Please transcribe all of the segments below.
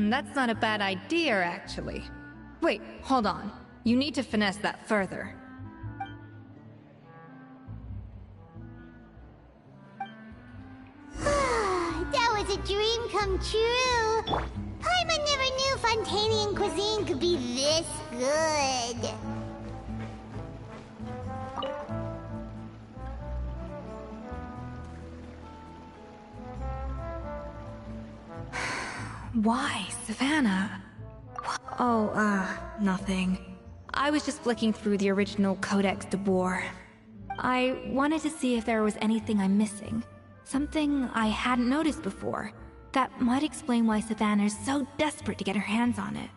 That's not a bad idea, actually. Wait, hold on. You need to finesse that further. That was a dream come true. Paimon never knew Fontanian cuisine could be this good. Why, Savannah? Oh, nothing. I was just flicking through the original Codex de Boer. I wanted to see if there was anything I'm missing. Something I hadn't noticed before. That might explain why Savannah's so desperate to get her hands on it.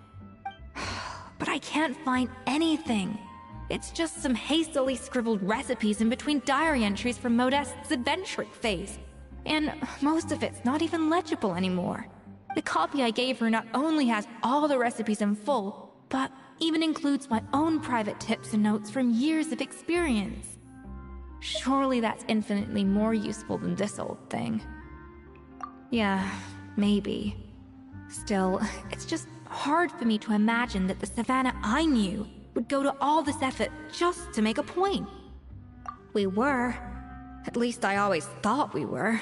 But I can't find anything. It's just some hastily scribbled recipes in between diary entries from Modeste's adventuring phase. And most of it's not even legible anymore. The copy I gave her not only has all the recipes in full, but even includes my own private tips and notes from years of experience. Surely that's infinitely more useful than this old thing. Yeah, maybe. Still, it's just hard for me to imagine that the Savannah I knew would go to all this effort just to make a point. We were. At least I always thought we were.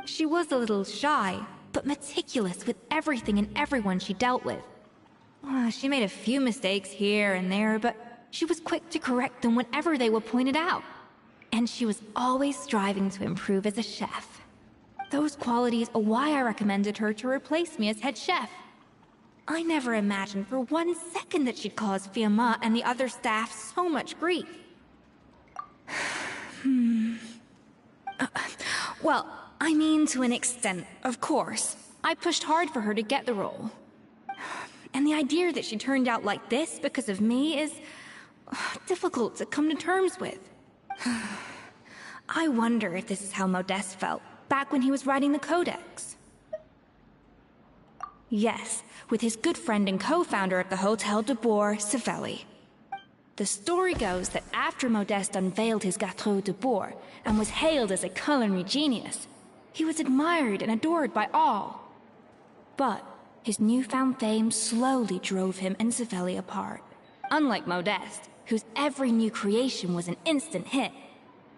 She was a little shy, but meticulous with everything and everyone she dealt with. She made a few mistakes here and there, but she was quick to correct them whenever they were pointed out. And she was always striving to improve as a chef. Those qualities are why I recommended her to replace me as head chef. I never imagined for 1 second that she'd cause Fiamma and the other staff so much grief. Well, I mean to an extent, of course. I pushed hard for her to get the role. And the idea that she turned out like this because of me is difficult to come to terms with. I wonder if this is how Modeste felt back when he was writing the Codex. Yes, with his good friend and co-founder of the Hotel de Boer, Savelli. The story goes that after Modeste unveiled his Gâteau de Boer and was hailed as a culinary genius, he was admired and adored by all. But his newfound fame slowly drove him and Savelli apart. Unlike Modeste, whose every new creation was an instant hit,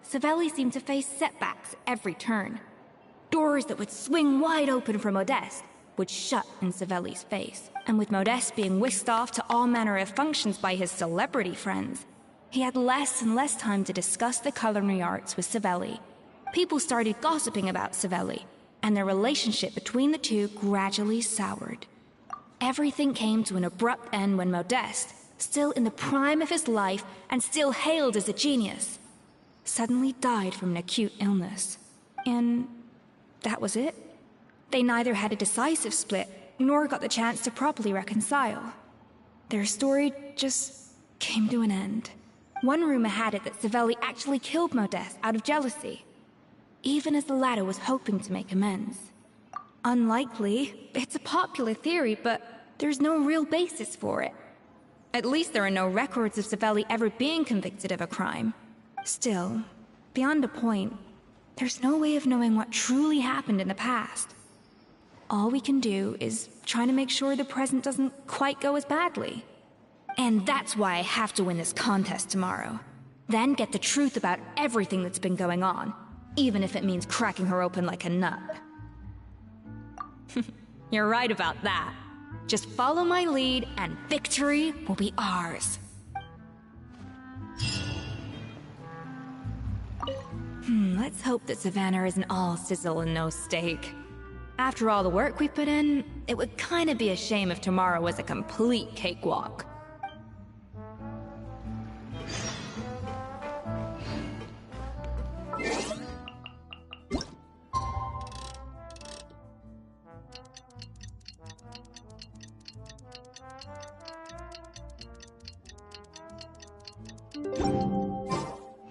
Savelli seemed to face setbacks at every turn. Doors that would swing wide open for Modeste would shut in Savelli's face. And with Modeste being whisked off to all manner of functions by his celebrity friends, he had less and less time to discuss the culinary arts with Savelli. People started gossiping about Savelli, and their relationship between the two gradually soured. Everything came to an abrupt end when Modeste, still in the prime of his life and still hailed as a genius, suddenly died from an acute illness. And that was it. They neither had a decisive split, nor got the chance to properly reconcile. Their story just came to an end. One rumor had it that Savelli actually killed Modeste out of jealousy, even as the latter was hoping to make amends. Unlikely. It's a popular theory, but there's no real basis for it. At least there are no records of Savelli ever being convicted of a crime. Still, beyond a point, there's no way of knowing what truly happened in the past. All we can do is try to make sure the present doesn't quite go as badly. And that's why I have to win this contest tomorrow. Then get the truth about everything that's been going on, even if it means cracking her open like a nut. You're right about that. Just follow my lead and victory will be ours. Let's hope that Savannah isn't all sizzle and no steak. After all the work we put in, it would kinda be a shame if tomorrow was a complete cakewalk.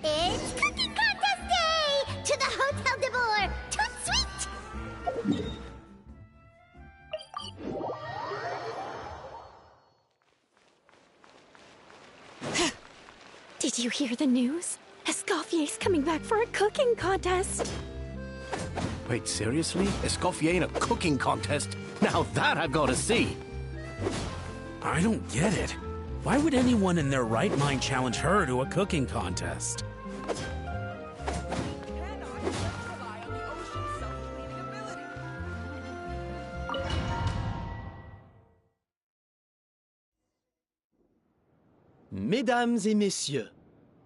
It's Cooking Contest Day! To the Hotel de Boer! Toot sweet! Did you hear the news? Escoffier's coming back for a cooking contest. Wait, seriously? Escoffier in a cooking contest? Now that I've got to see. I don't get it. Why would anyone in their right mind challenge her to a cooking contest? Mesdames et messieurs,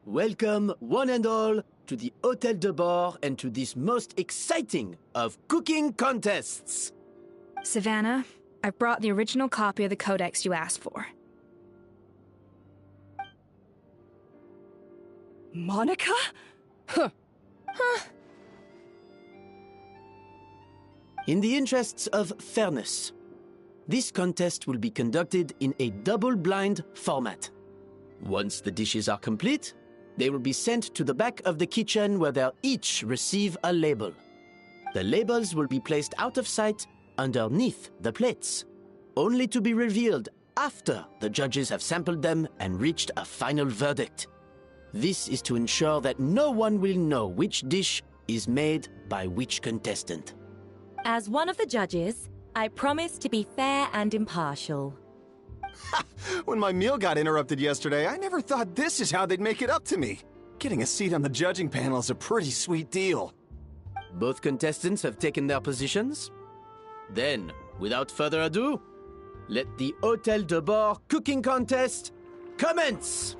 welcome one and all to the Hôtel de Bord and to this most exciting of cooking contests. Savannah, I've brought the original copy of the codex you asked for. Monica? In the interests of fairness, this contest will be conducted in a double-blind format. Once the dishes are complete, they will be sent to the back of the kitchen where they'll each receive a label. The labels will be placed out of sight underneath the plates, only to be revealed after the judges have sampled them and reached a final verdict. This is to ensure that no one will know which dish is made by which contestant. As one of the judges, I promise to be fair and impartial. When my meal got interrupted yesterday, I never thought this is how they'd make it up to me. Getting a seat on the judging panel is a pretty sweet deal. Both contestants have taken their positions. Then, without further ado, let the Hôtel de Bord cooking contest commence!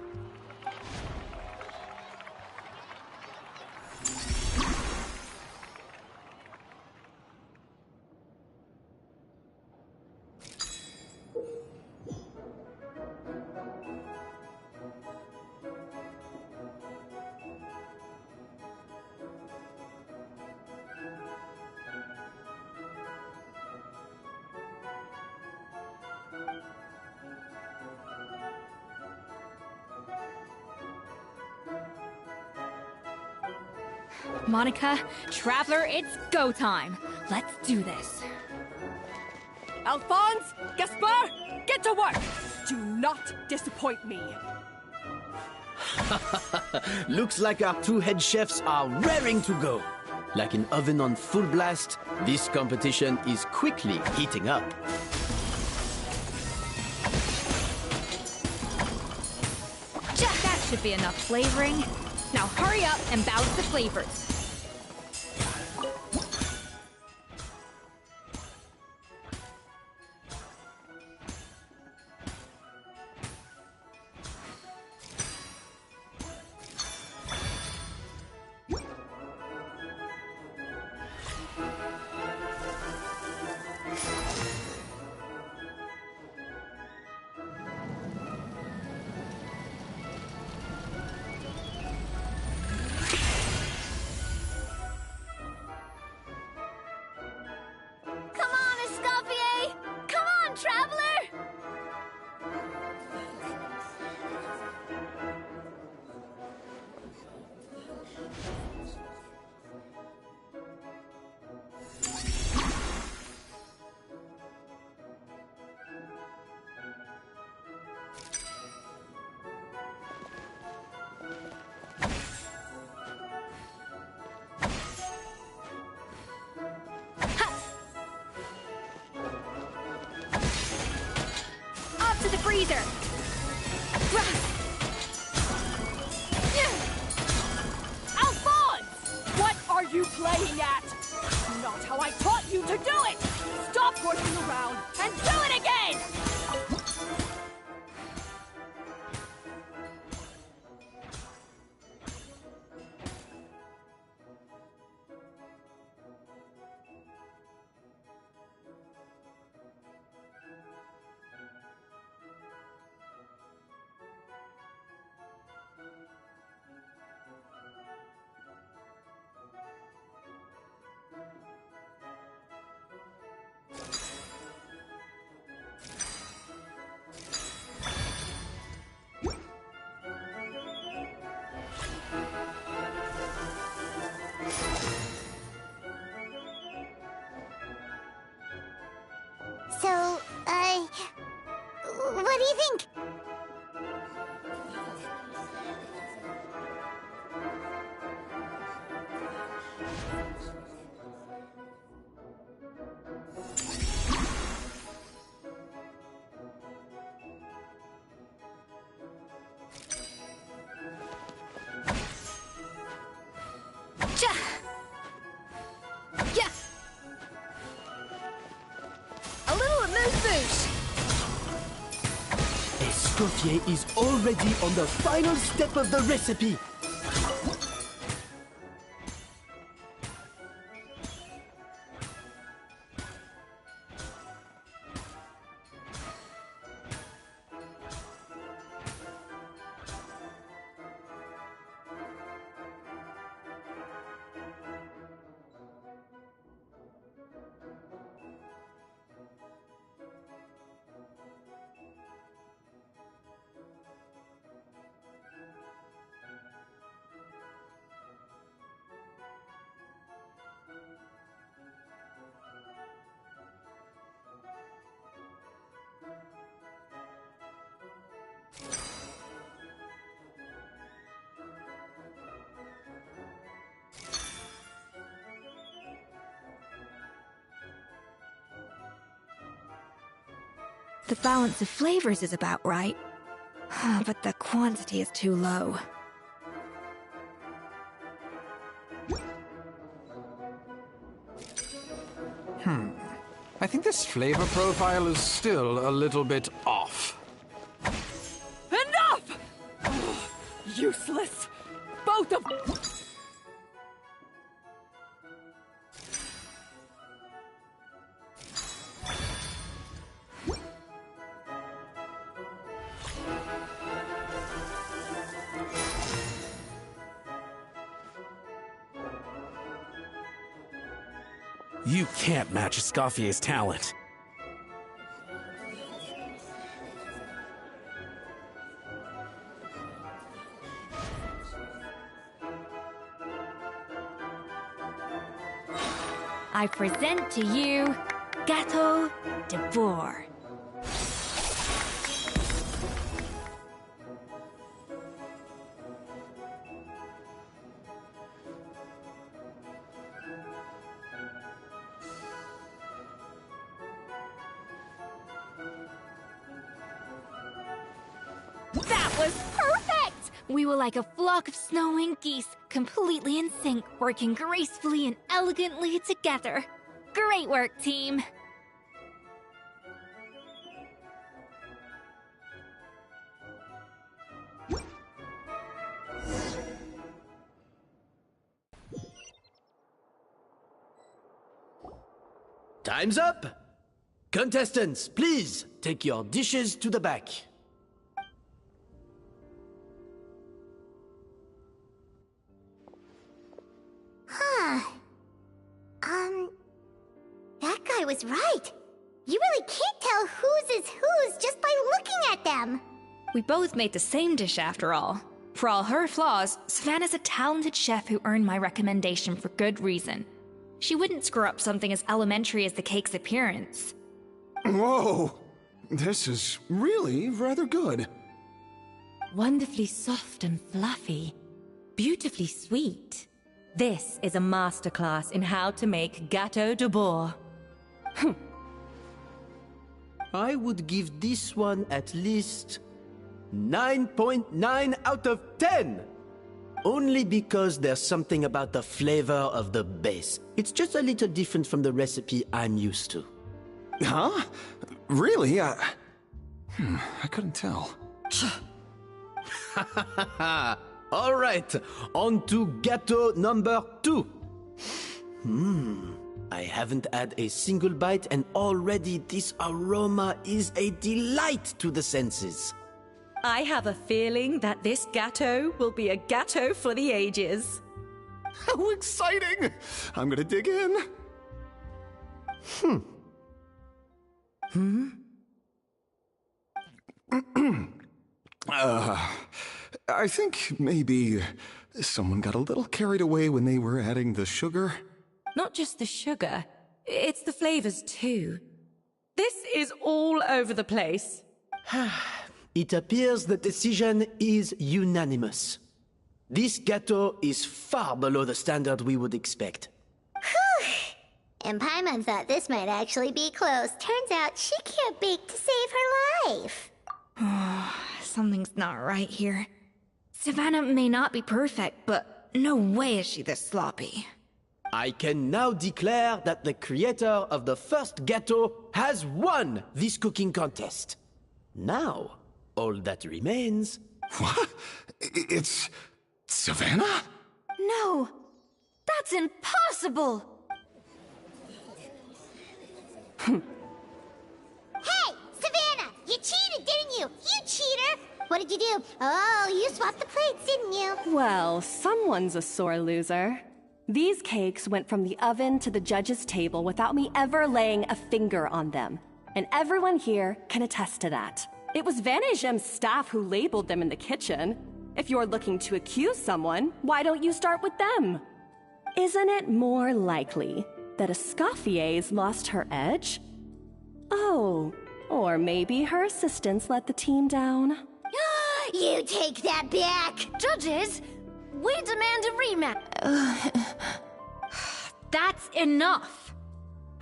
Monica, Traveler, it's go time. Let's do this. Alphonse! Gaspar! Get to work! Do not disappoint me. Looks like our two head chefs are raring to go. Like an oven on full blast, this competition is quickly heating up. That should be enough flavoring. Now hurry up and balance the flavors. Come on, Escoffier! Come on, Traveler! Up to the freezer! Alphonse! What are you playing at? Not how I taught you to do it! Stop horsing around and do it again! So, what do you think? boosh! Escoffier is already on the final step of the recipe. The balance of flavors is about right, but the quantity is too low. I think this flavor profile is still a little bit off. Enough! Ugh, useless! Both of them! You can't match Escoffier's talent. I present to you Gâteau de Bourg. That was perfect! We were like a flock of snowing geese, completely in sync, working gracefully and elegantly together. Great work, team! Time's up! Contestants, please take your dishes to the back. That guy was right. You really can't tell whose is whose just by looking at them. We both made the same dish after all. For all her flaws, Savannah's a talented chef who earned my recommendation for good reason. She wouldn't screw up something as elementary as the cake's appearance. Whoa! This is really rather good. Wonderfully soft and fluffy. Beautifully sweet. This is a masterclass in how to make Gâteau de Bourg. I would give this one at least 9.9 out of 10! Only because there's something about the flavor of the base. It's just a little different from the recipe I'm used to. Huh? Really? I couldn't tell. All right, on to gâteau number 2. I haven't had a single bite and already this aroma is a delight to the senses. I have a feeling that this gâteau will be a gâteau for the ages. How exciting! I'm gonna dig in. I think maybe someone got a little carried away when they were adding the sugar. Not just the sugar, it's the flavors too. This is all over the place. It appears the decision is unanimous. This gâteau is far below the standard we would expect. And Paimon thought this might actually be close. Turns out she can't bake to save her life. Something's not right here. Savannah may not be perfect, but no way is she this sloppy. I can now declare that the creator of the first gâteau has won this cooking contest. Now, all that remains... What? It's... Savannah? No! That's impossible! Hey! Savannah! You cheated, didn't you? You cheater! What did you do? Oh, you swapped the plates, didn't you? Well, someone's a sore loser. These cakes went from the oven to the judge's table without me ever laying a finger on them. And everyone here can attest to that. It was Vanejem's staff who labeled them in the kitchen. If you're looking to accuse someone, why don't you start with them? Isn't it more likely that Escoffier's lost her edge? Oh, or maybe her assistants let the team down. You take that back! Judges, we demand a rematch. That's enough.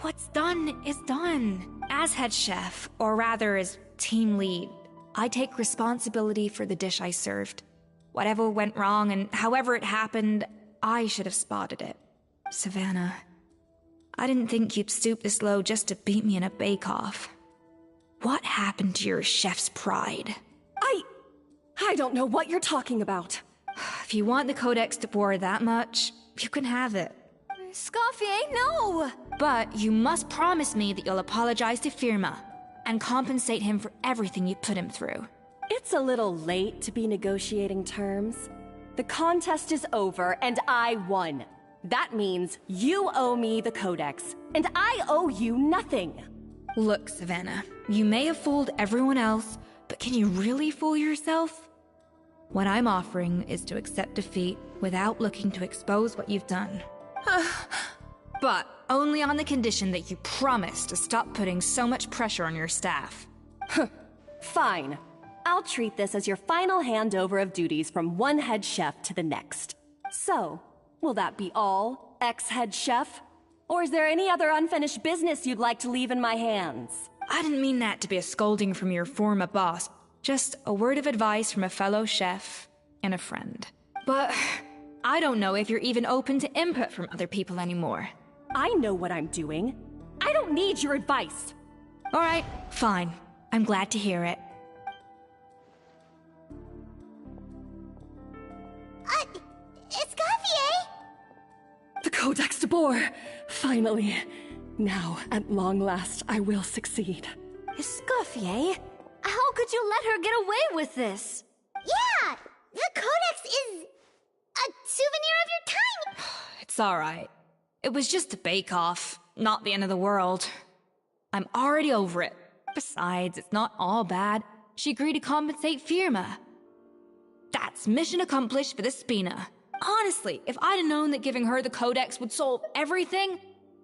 What's done is done. As head chef, or rather as team lead, I take responsibility for the dish I served. Whatever went wrong and however it happened, I should have spotted it. Savannah, I didn't think you'd stoop this low just to beat me in a bake-off. What happened to your chef's pride? I don't know what you're talking about. If you want the Codex de Boer that much, you can have it. Scoffier, no! But you must promise me that you'll apologize to Firma and compensate him for everything you put him through. It's a little late to be negotiating terms. The contest is over, and I won. That means you owe me the Codex, and I owe you nothing. Look, Savannah, you may have fooled everyone else, but can you really fool yourself? What I'm offering is to accept defeat without looking to expose what you've done. But only on the condition that you promise to stop putting so much pressure on your staff. Fine. I'll treat this as your final handover of duties from one head chef to the next. So, will that be all, ex-head chef? Or is there any other unfinished business you'd like to leave in my hands? I didn't mean that to be a scolding from your former boss. Just a word of advice from a fellow chef and a friend. But I don't know if you're even open to input from other people anymore. I know what I'm doing. I don't need your advice. All right, fine. I'm glad to hear it. Escoffier? The Codex de Boer! Finally. Now, at long last, I will succeed. Escoffier? How could you let her get away with this? Yeah! The Codex is a souvenir of your time! It's alright. It was just a bake-off, not the end of the world. I'm already over it. Besides, it's not all bad. She agreed to compensate Firma. That's mission accomplished for the Spina. Honestly, if I'd have known that giving her the Codex would solve everything,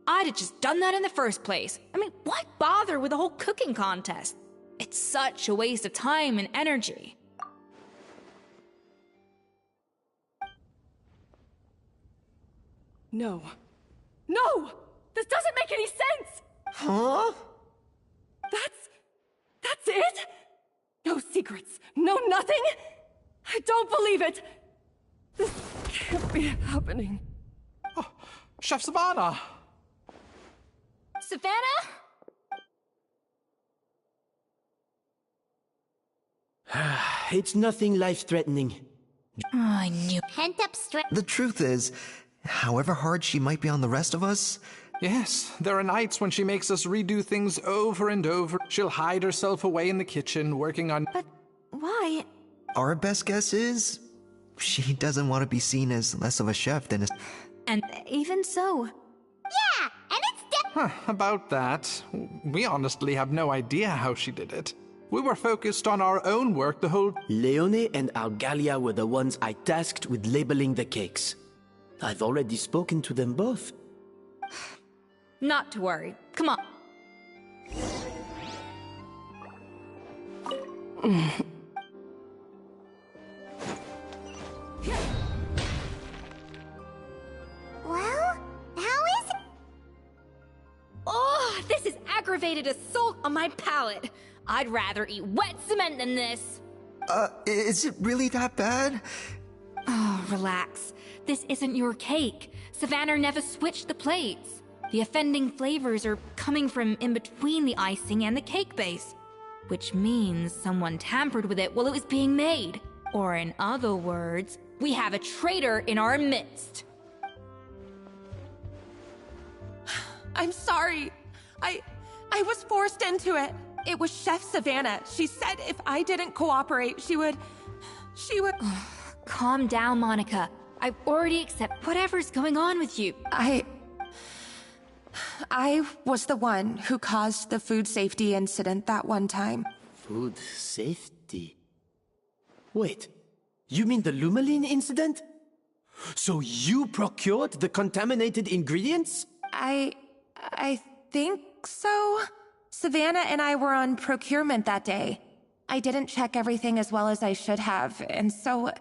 I'd have just done that in the first place. I mean, why bother with the whole cooking contest? It's such a waste of time and energy. No. No! This doesn't make any sense! Huh? That's it? No secrets, no nothing? I don't believe it! This can't be happening. Oh, Chef Savannah! Savannah? It's nothing life-threatening. Oh, I knew. Pent-up strength. The truth is, however hard she might be on the rest of us, Yes, there are nights when she makes us redo things over and over. She'll hide herself away in the kitchen, working on... But why? our best guess is she doesn't want to be seen as less of a chef than a... And even so... Yeah, and it's About that, we honestly have no idea how she did it. We were focused on our own work the whole... Leone and Argalia were the ones I tasked with labeling the cakes. I've already spoken to them both. Not to worry. Come on. Well, how is it? Oh, this is aggravated assault on my palate. I'd rather eat wet cement than this. Is it really that bad? Oh, relax. This isn't your cake. Savannah never switched the plates. The offending flavors are coming from in between the icing and the cake base, which means someone tampered with it while it was being made. Or in other words, we have a traitor in our midst. I'm sorry. I was forced into it. It was Chef Savannah. She said if I didn't cooperate, she would... Calm down, Monica. I already accept whatever's going on with you. I was the one who caused the food safety incident that one time. Food safety? Wait, you mean the Lumaline incident? So you procured the contaminated ingredients? I think so. Savannah and I were on procurement that day. I didn't check everything as well as I should have, and so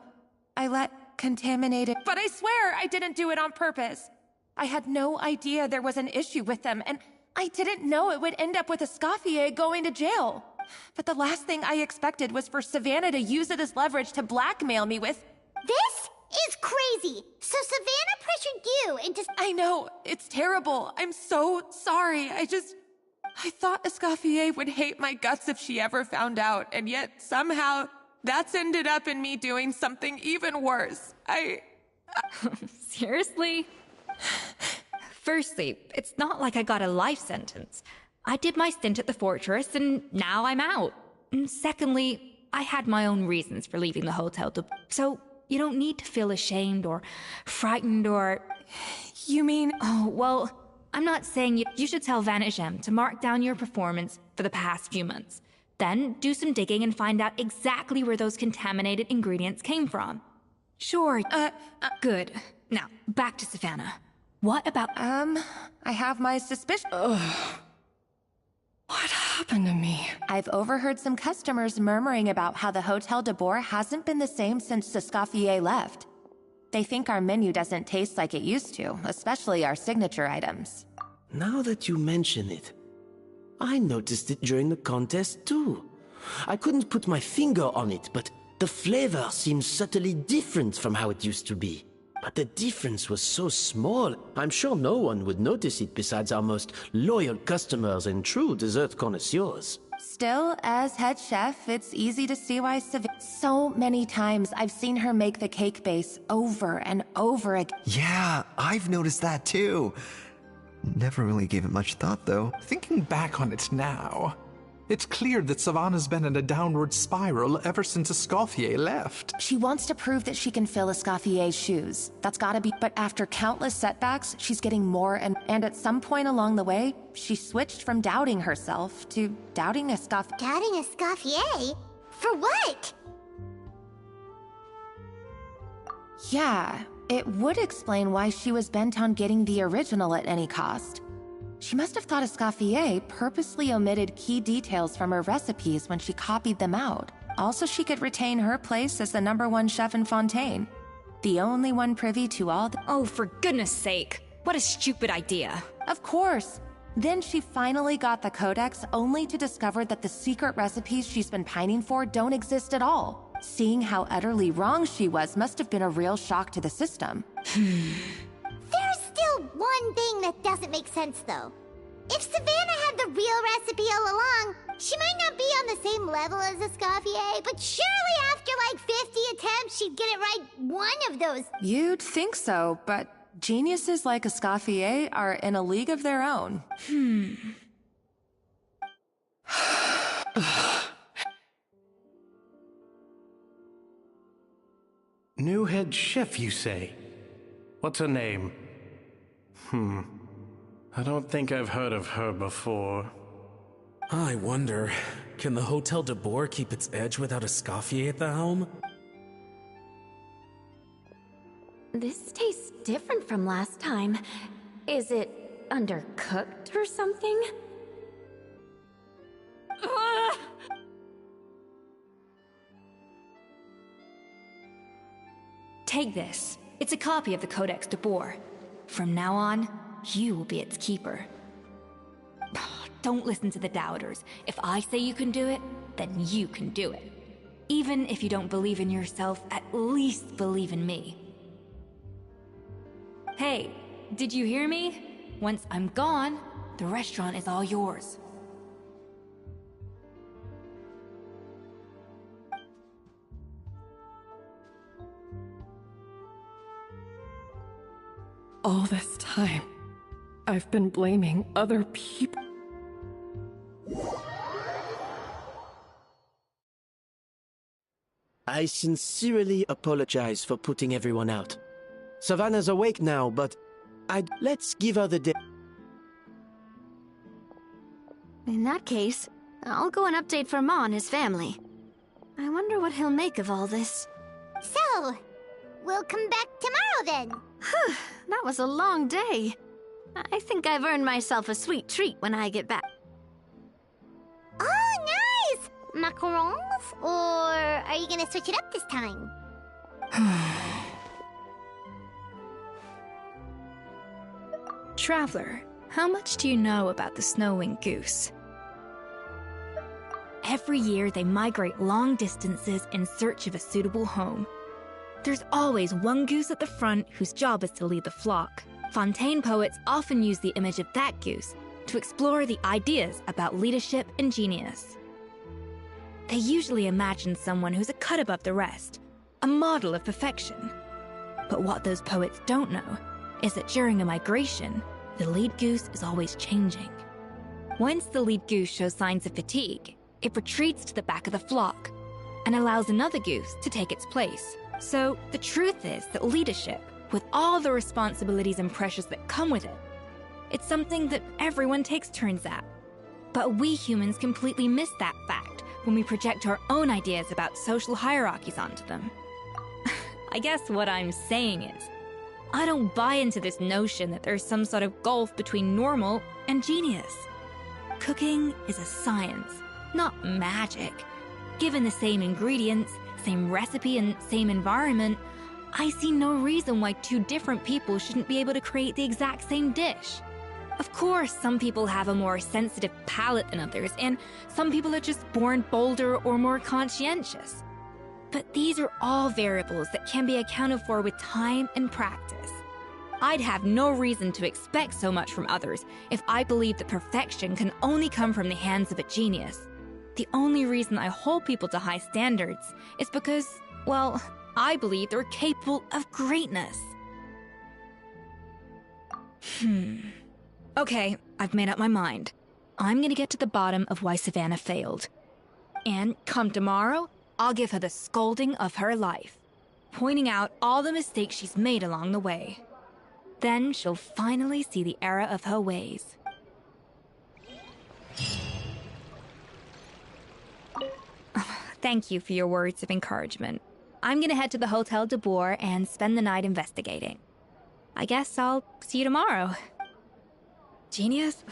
I let contaminated... But I swear I didn't do it on purpose. I had no idea there was an issue with them, and I didn't know it would end up with Escoffier going to jail. But the last thing I expected was for Savannah to use it as leverage to blackmail me with... This is crazy! So Savannah pressured you into... I know, it's terrible. I'm so sorry. I thought Escoffier would hate my guts if she ever found out, and yet somehow that's ended up in me doing something even worse. Seriously? Firstly, it's not like I got a life sentence. I did my stint at the fortress, and now I'm out. And secondly, I had my own reasons for leaving the Hotel de... So you don't need to feel ashamed or frightened or... You mean... Oh, well, I'm not saying you should tell Vanagem to mark down your performance for the past few months. Then do some digging and find out exactly where those contaminated ingredients came from. Sure. Good. Now, back to Savannah. What about... I have my suspicion... What happened to me? I've overheard some customers murmuring about how the Hotel de Boer hasn't been the same since Escoffier left. They think our menu doesn't taste like it used to, especially our signature items. Now that you mention it, I noticed it during the contest too. I couldn't put my finger on it, but the flavor seems subtly different from how it used to be. But the difference was so small, I'm sure no one would notice it besides our most loyal customers and true dessert connoisseurs. Still, as head chef, it's easy to see why so many times I've seen her make the cake base over and over again. Yeah, I've noticed that too. Never really gave it much thought, though. Thinking back on it now, it's clear that Savannah's been in a downward spiral ever since Escoffier left. She wants to prove that she can fill Escoffier's shoes. That's gotta be... But after countless setbacks, she's getting more and at some point along the way, she switched from doubting herself to doubting Escoffier. Doubting Escoffier? For what? Yeah, it would explain why she was bent on getting the original at any cost. She must have thought Escoffier purposely omitted key details from her recipes when she copied them out. Also, she could retain her place as the #1 chef in Fontaine. The only one privy to all the... Oh, for goodness sake. What a stupid idea. Of course. Then she finally got the codex only to discover that the secret recipes she's been pining for don't exist at all. Seeing how utterly wrong she was must have been a real shock to the system. There's still one thing that doesn't make sense, though. If Savannah had the real recipe all along, she might not be on the same level as Escoffier, but surely after like 50 attempts, she'd get it right one of those. You'd think so, but geniuses like Escoffier are in a league of their own. New head chef, you say? What's her name? I don't think I've heard of her before. I wonder, can the Hotel de Boer keep its edge without Escoffier at the helm? This tastes different from last time. Is it undercooked or something? Take this. It's a copy of the Codex de Boer. From now on, you will be its keeper. Don't listen to the doubters. If I say you can do it, then you can do it. Even if you don't believe in yourself, at least believe in me. Hey, did you hear me? Once I'm gone, the restaurant is all yours. All this time, I've been blaming other people. I sincerely apologize for putting everyone out. Savannah's awake now, but let's give her the day. In that case, I'll go and update for Ma and his family. I wonder what he'll make of all this. So, we'll come back tomorrow then. Whew, that was a long day. I think I've earned myself a sweet treat when I get back. Oh, nice! Macarons? Or are you gonna switch it up this time? Traveler, how much do you know about the snow-winged goose? Every year they migrate long distances in search of a suitable home. There's always one goose at the front whose job is to lead the flock. Fontaine poets often use the image of that goose to explore the ideas about leadership and genius. They usually imagine someone who's a cut above the rest, a model of perfection. But what those poets don't know is that during a migration, the lead goose is always changing. Once the lead goose shows signs of fatigue, it retreats to the back of the flock and allows another goose to take its place. So the truth is that leadership, with all the responsibilities and pressures that come with it, it's something that everyone takes turns at. But we humans completely miss that fact when we project our own ideas about social hierarchies onto them. I guess what I'm saying is, I don't buy into this notion that there's some sort of gulf between normal and genius. Cooking is a science, not magic. Given the same ingredients, same recipe, and same environment, I see no reason why two different people shouldn't be able to create the exact same dish. Of course, some people have a more sensitive palate than others, and some people are just born bolder or more conscientious. But these are all variables that can be accounted for with time and practice. I'd have no reason to expect so much from others if I believed that perfection can only come from the hands of a genius. The only reason I hold people to high standards is because, well, I believe they're capable of greatness. Okay, I've made up my mind. I'm gonna get to the bottom of why Savannah failed. And come tomorrow, I'll give her the scolding of her life, pointing out all the mistakes she's made along the way. Then she'll finally see the error of her ways. Thank you for your words of encouragement. I'm gonna head to the Hotel de Boer and spend the night investigating. I guess I'll see you tomorrow. Genius?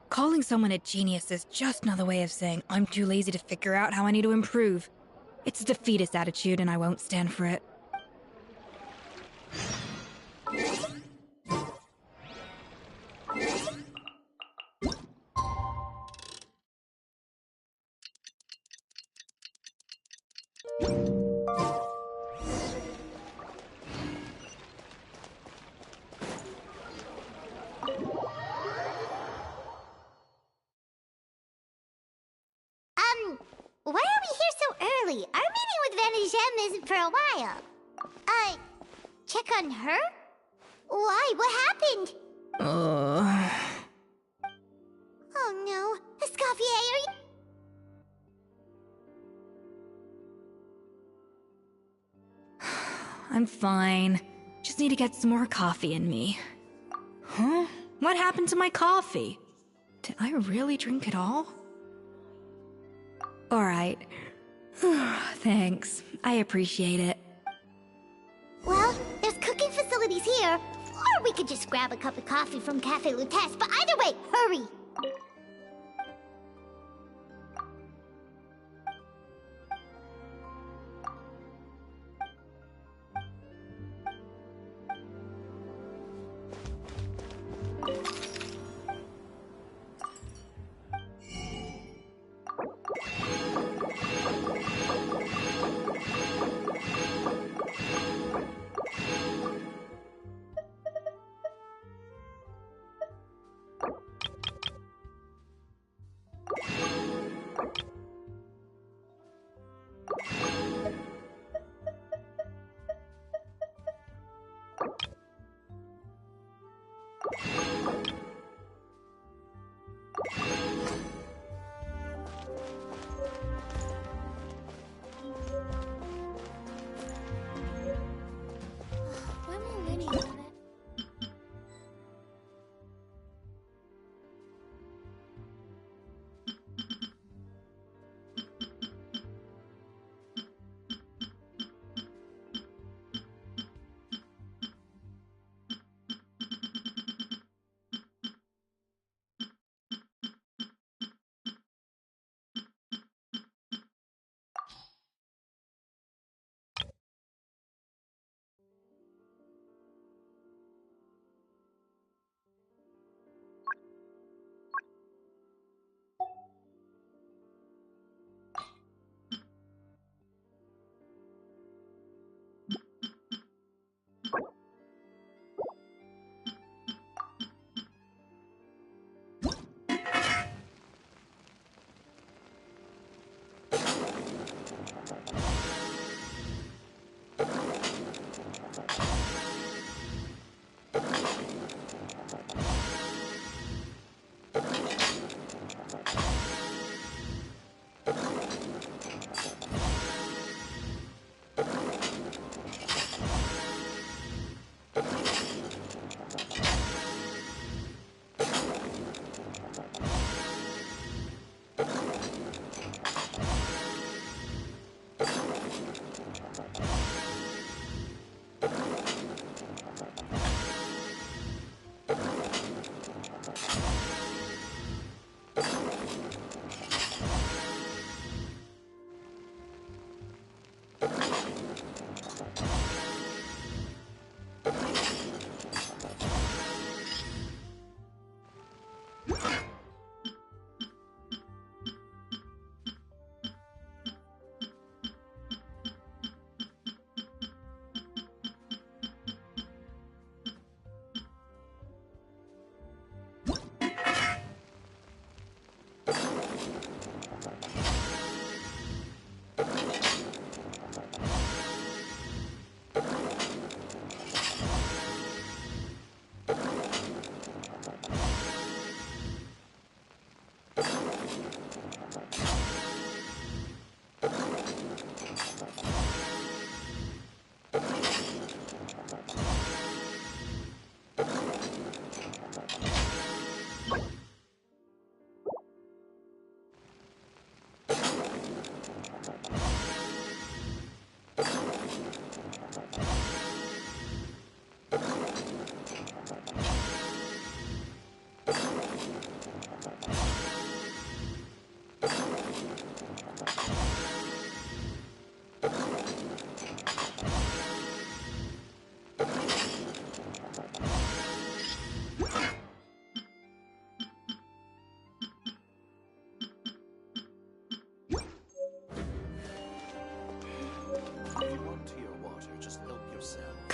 Calling someone a genius is just another way of saying I'm too lazy to figure out how I need to improve. It's a defeatist attitude and I won't stand for it. Why are we here so early? Our meeting with Vanagem isn't for a while. Check on her? Why? What happened? Oh no. Escoffier, are you... I'm fine. Just need to get some more coffee in me. Huh? What happened to my coffee? Did I really drink it all? Alright. Thanks. I appreciate it. Well, there's cooking facilities here. Or we could just grab a cup of coffee from Cafe Lutece, but either way, hurry!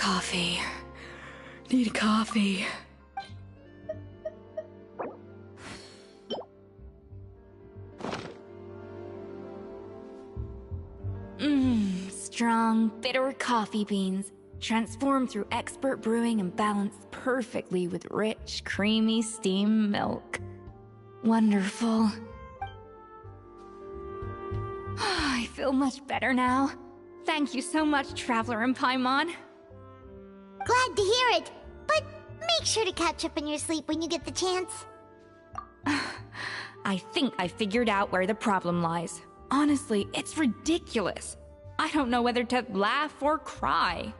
Coffee. Need coffee. Strong, bitter coffee beans, transformed through expert brewing and balanced perfectly with rich, creamy steam milk. Wonderful. I feel much better now. Thank you so much, Traveler and Paimon. Glad to hear it, but make sure to catch up in your sleep when you get the chance. I think I figured out where the problem lies. Honestly, it's ridiculous. I don't know whether to laugh or cry.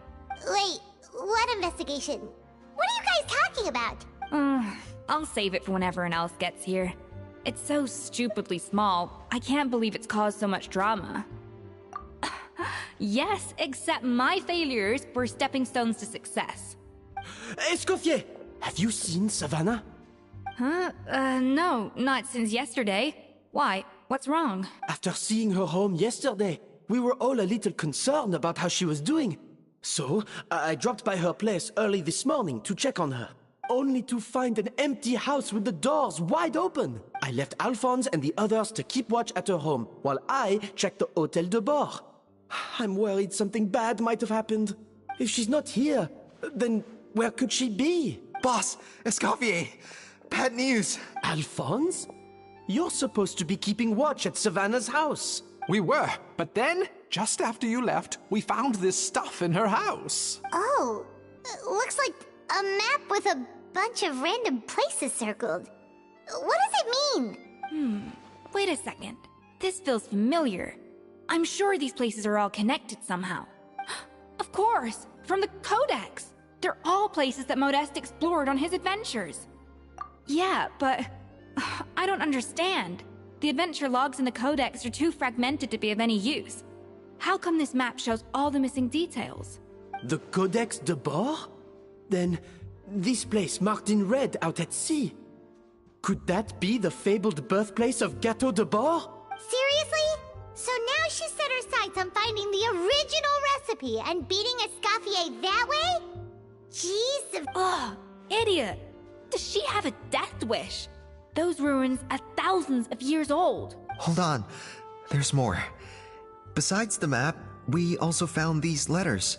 Wait, what investigation? What are you guys talking about? I'll save it for when everyone else gets here. It's so stupidly small, I can't believe it's caused so much drama. Yes, except my failures were stepping stones to success. Escoffier, have you seen Savannah? Huh? No, not since yesterday. Why? What's wrong? After seeing her home yesterday, we were all a little concerned about how she was doing. So, I dropped by her place early this morning to check on her, only to find an empty house with the doors wide open. I left Alphonse and the others to keep watch at her home, while I checked the Hôtel de Bord. I'm worried something bad might have happened. If she's not here, then where could she be? Boss, Escoffier, bad news. Alphonse? You're supposed to be keeping watch at Savannah's house. We were, but then, just after you left, we found this stuff in her house. Oh, looks like a map with a bunch of random places circled. What does it mean? Wait a second. This feels familiar. I'm sure these places are all connected somehow. Of course, from the Codex. They're all places that Modeste explored on his adventures. Yeah, but I don't understand. The adventure logs in the Codex are too fragmented to be of any use. How come this map shows all the missing details? The Codex de Bord? Then, this place marked in red out at sea. Could that be the fabled birthplace of Gâteau de Bord? Seriously? So now she set her sights on finding the original recipe and beating Escoffier that way? Jeez. Ugh, idiot. Does she have a death wish? Those ruins are thousands of years old. Hold on. There's more. Besides the map, we also found these letters.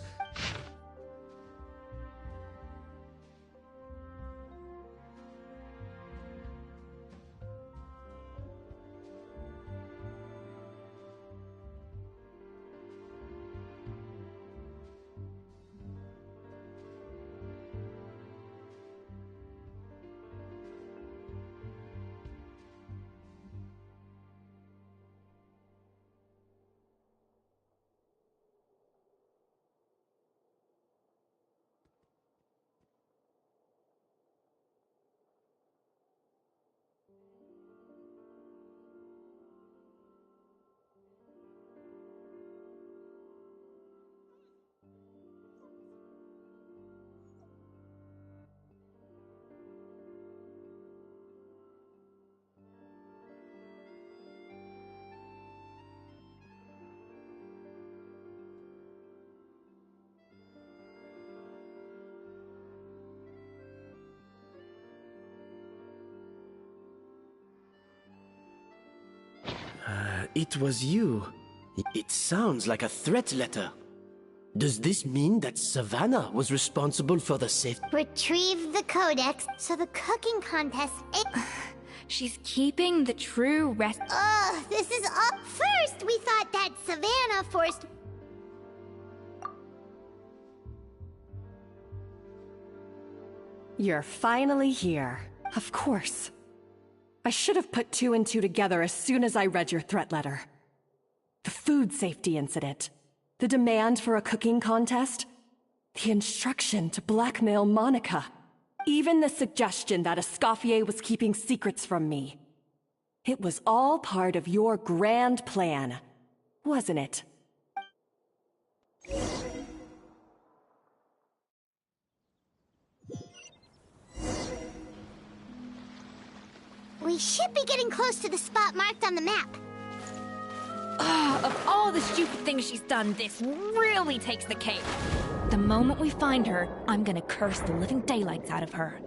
It was you. It sounds like a threat letter. Does this mean that Savannah was responsible for the safety? Retrieve the Codex so the cooking contest. She's keeping the true recipe. Ugh, this is up. First, we thought that Savannah forced. You're finally here. Of course. I should have put two and two together as soon as I read your threat letter. The food safety incident, the demand for a cooking contest, the instruction to blackmail Monica, even the suggestion that Escoffier was keeping secrets from me. It was all part of your grand plan, wasn't it? We should be getting close to the spot marked on the map. Of all the stupid things she's done, this really takes the cake. The The moment we find her, I'm gonna curse the living daylights out of her.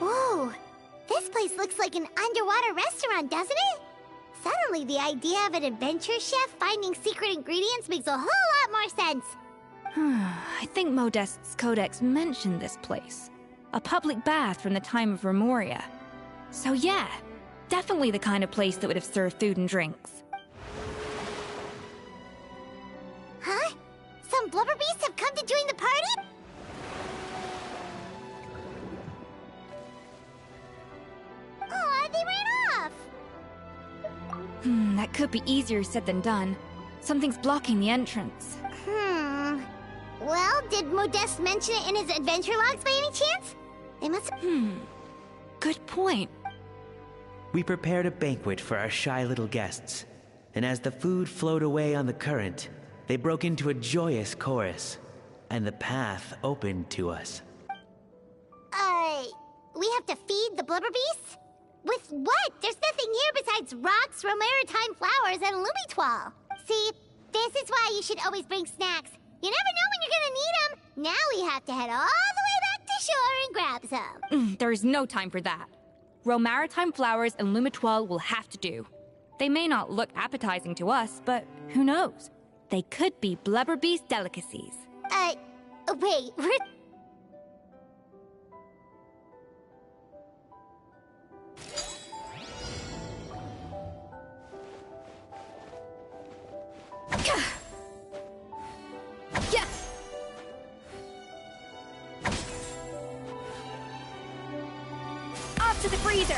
Whoa! This place looks like an underwater restaurant, doesn't it? Suddenly, the idea of an adventure chef finding secret ingredients makes a whole lot more sense. I think Modest's codex mentioned this place. A public bath from the time of Remoria. So yeah, definitely the kind of place that would have served food and drinks. Huh? Some blubber beasts have come to join the party? Aw, they ran off! That could be easier said than done. Something's blocking the entrance. Well, did Modeste mention it in his adventure logs by any chance? They must have... Good point. We prepared a banquet for our shy little guests, and as the food flowed away on the current, they broke into a joyous chorus, and the path opened to us. We have to feed the blubber beasts? With what? There's nothing here besides rocks, romaritime flowers, and lumitoil. See, this is why you should always bring snacks. You never know when you're gonna need them. Now we have to head all the way back to shore and grab some. There is no time for that. Romaritime flowers and lumitoil will have to do. They may not look appetizing to us, but who knows? They could be blubber beast delicacies. Wait, we're... Off to the freezer!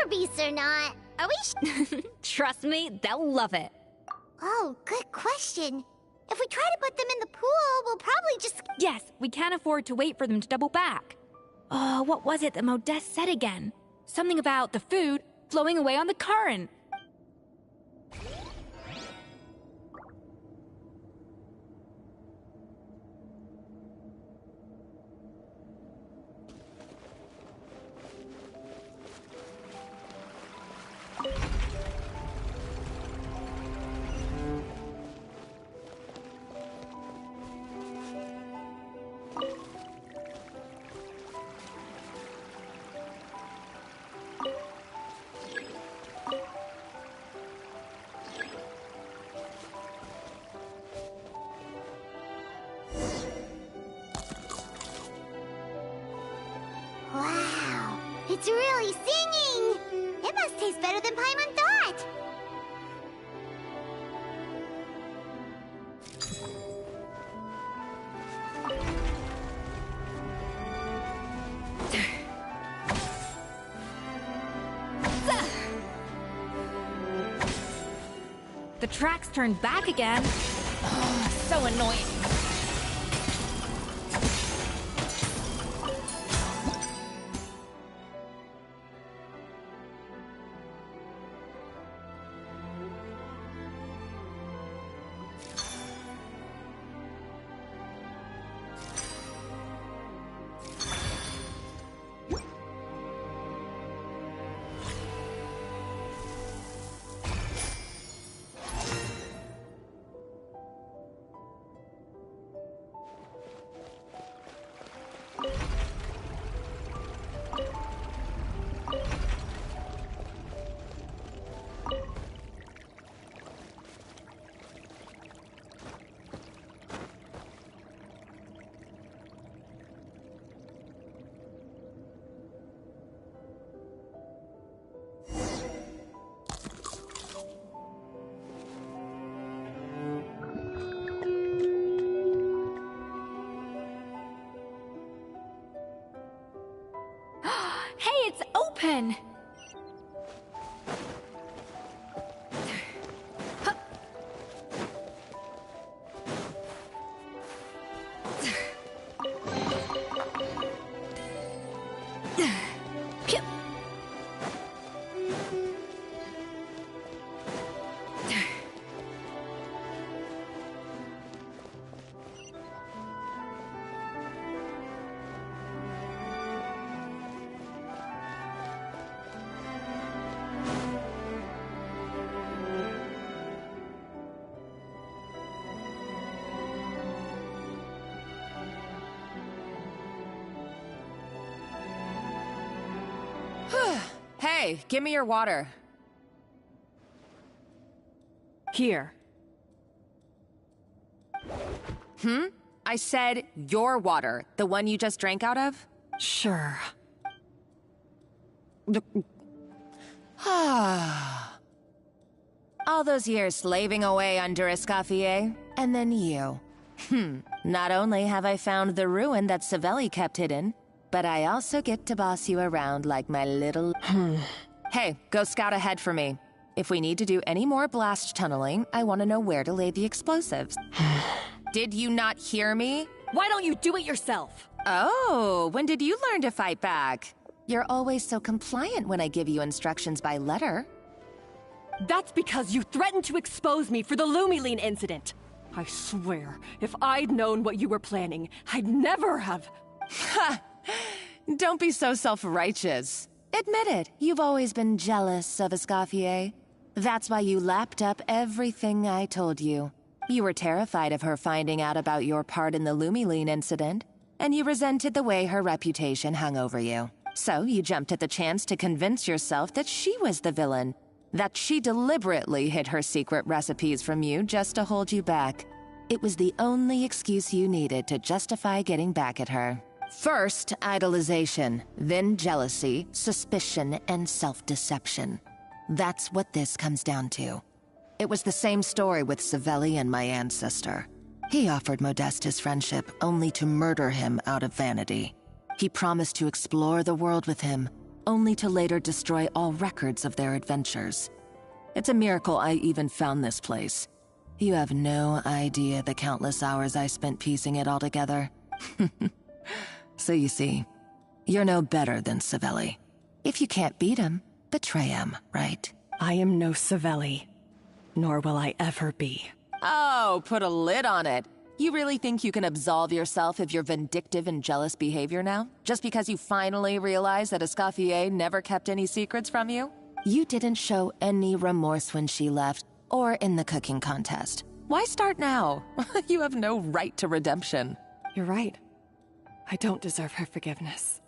beasts or not, are we Trust me, they'll love it. Oh, good question. If we try to put them in the pool, we'll probably just... Yes, we can't afford to wait for them to double back. Oh, what was it that Modeste said again? Something about the food flowing away on the current. Wow, it's really singing! It must taste better than Paimon thought! tracks turned back again. Oh, so annoying. Hey, it's open! Hey, give me your water. Here. I said your water, the one you just drank out of? Sure. All those years slaving away under Escoffier, and then you. Not only have I found the ruin that Savelli kept hidden, but I also get to boss you around like my little... Hey, go scout ahead for me. If we need to do any more blast tunneling, I want to know where to lay the explosives. Did you not hear me? Why don't you do it yourself? Oh, when did you learn to fight back? You're always so compliant when I give you instructions by letter. That's because you threatened to expose me for the Lumiline incident. I swear, if I'd known what you were planning, I'd never have... Ha! Don't be so self-righteous. Admit it, you've always been jealous of Escoffier. That's why you lapped up everything I told you. You were terrified of her finding out about your part in the Lumiline incident, and you resented the way her reputation hung over you. So you jumped at the chance to convince yourself that she was the villain, that she deliberately hid her secret recipes from you just to hold you back. It was the only excuse you needed to justify getting back at her. First, idolization, then jealousy, suspicion, and self-deception. That's what this comes down to. It was the same story with Savelli and my ancestor. He offered Modeste his friendship only to murder him out of vanity. He promised to explore the world with him, only to later destroy all records of their adventures. It's a miracle I even found this place. You have no idea the countless hours I spent piecing it all together. So you see, you're no better than Savelli. If you can't beat him, betray him, right? I am no Savelli, nor will I ever be. Oh, put a lid on it. You really think you can absolve yourself of your vindictive and jealous behavior now? Just because you finally realized that Escoffier never kept any secrets from you? You didn't show any remorse when she left, or in the cooking contest. Why start now? You have no right to redemption. You're right. I don't deserve her forgiveness.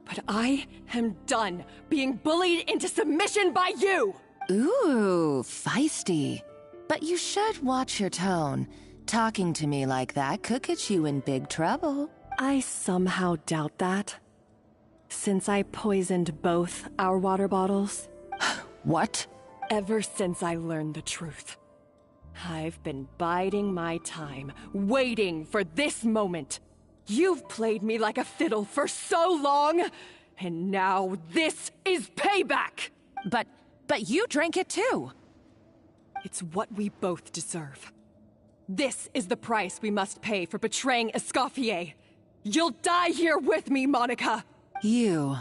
But I am done being bullied into submission by you! Ooh, feisty. But you should watch your tone. Talking to me like that could get you in big trouble. I somehow doubt that. Since I poisoned both our water bottles. What? Ever since I learned the truth. I've been biding my time, waiting for this moment. You've played me like a fiddle for so long, and now this is payback! But you drank it too! It's what we both deserve. This is the price we must pay for betraying Escoffier. You'll die here with me, Monica! You.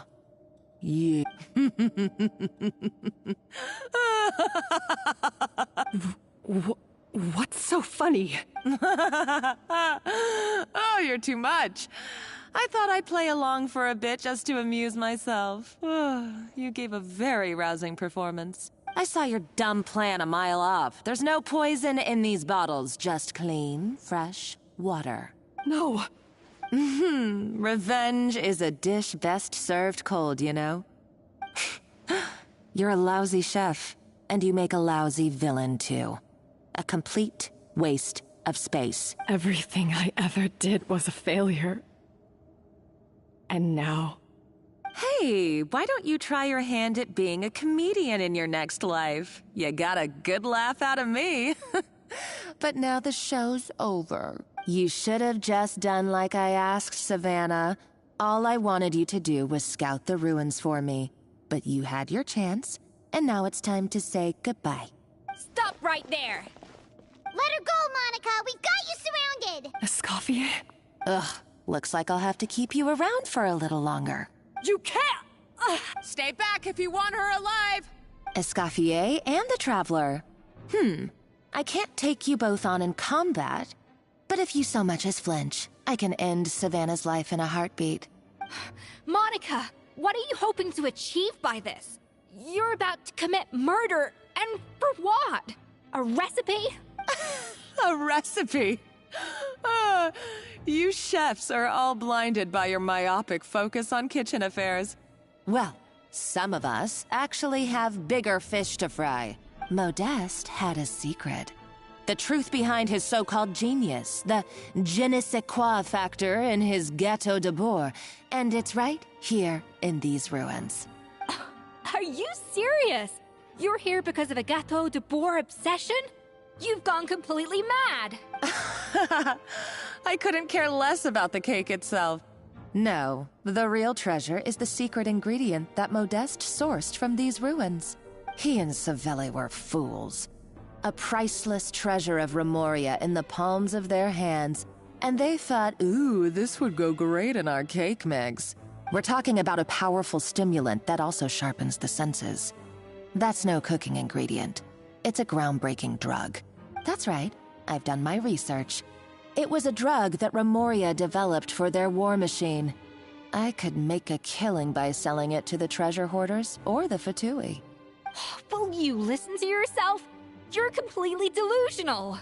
What's so funny? Oh, you're too much. I thought I'd play along for a bit just to amuse myself. You gave a very rousing performance. I saw your dumb plan a mile off. There's no poison in these bottles, just clean, fresh water. No. Revenge is a dish best served cold, you know? You're a lousy chef, and you make a lousy villain, too. A complete waste of space. Everything I ever did was a failure. And now... Hey, why don't you try your hand at being a comedian in your next life? You got a good laugh out of me. But now the show's over. You should have just done like I asked, Savannah. All I wanted you to do was scout the ruins for me. But you had your chance, and now it's time to say goodbye. Stop right there! Let her go, Monica! We've got you surrounded! Escoffier? Ugh, looks like I'll have to keep you around for a little longer. You can't! Stay back if you want her alive! Escoffier and the Traveler. I can't take you both on in combat, but if you so much as flinch, I can end Savannah's life in a heartbeat. Monica, what are you hoping to achieve by this? You're about to commit murder, and for what? A recipe? A recipe? You chefs are all blinded by your myopic focus on kitchen affairs. Well, some of us actually have bigger fish to fry. Modeste had a secret. The truth behind his so-called genius, the je ne sais quoi factor in his Gâteau de Bourg, and it's right here in these ruins. Are you serious? You're here because of a Gâteau de Bourg obsession? You've gone completely mad! I couldn't care less about the cake itself. No, the real treasure is the secret ingredient that Modeste sourced from these ruins. He and Savelli were fools. A priceless treasure of Remoria in the palms of their hands, and they thought, ooh, this would go great in our cake mix. We're talking about a powerful stimulant that also sharpens the senses. That's no cooking ingredient. It's a groundbreaking drug. That's right, I've done my research. It was a drug that Remoria developed for their war machine. I could make a killing by selling it to the treasure hoarders or the Fatui. Will you listen to yourself? You're completely delusional.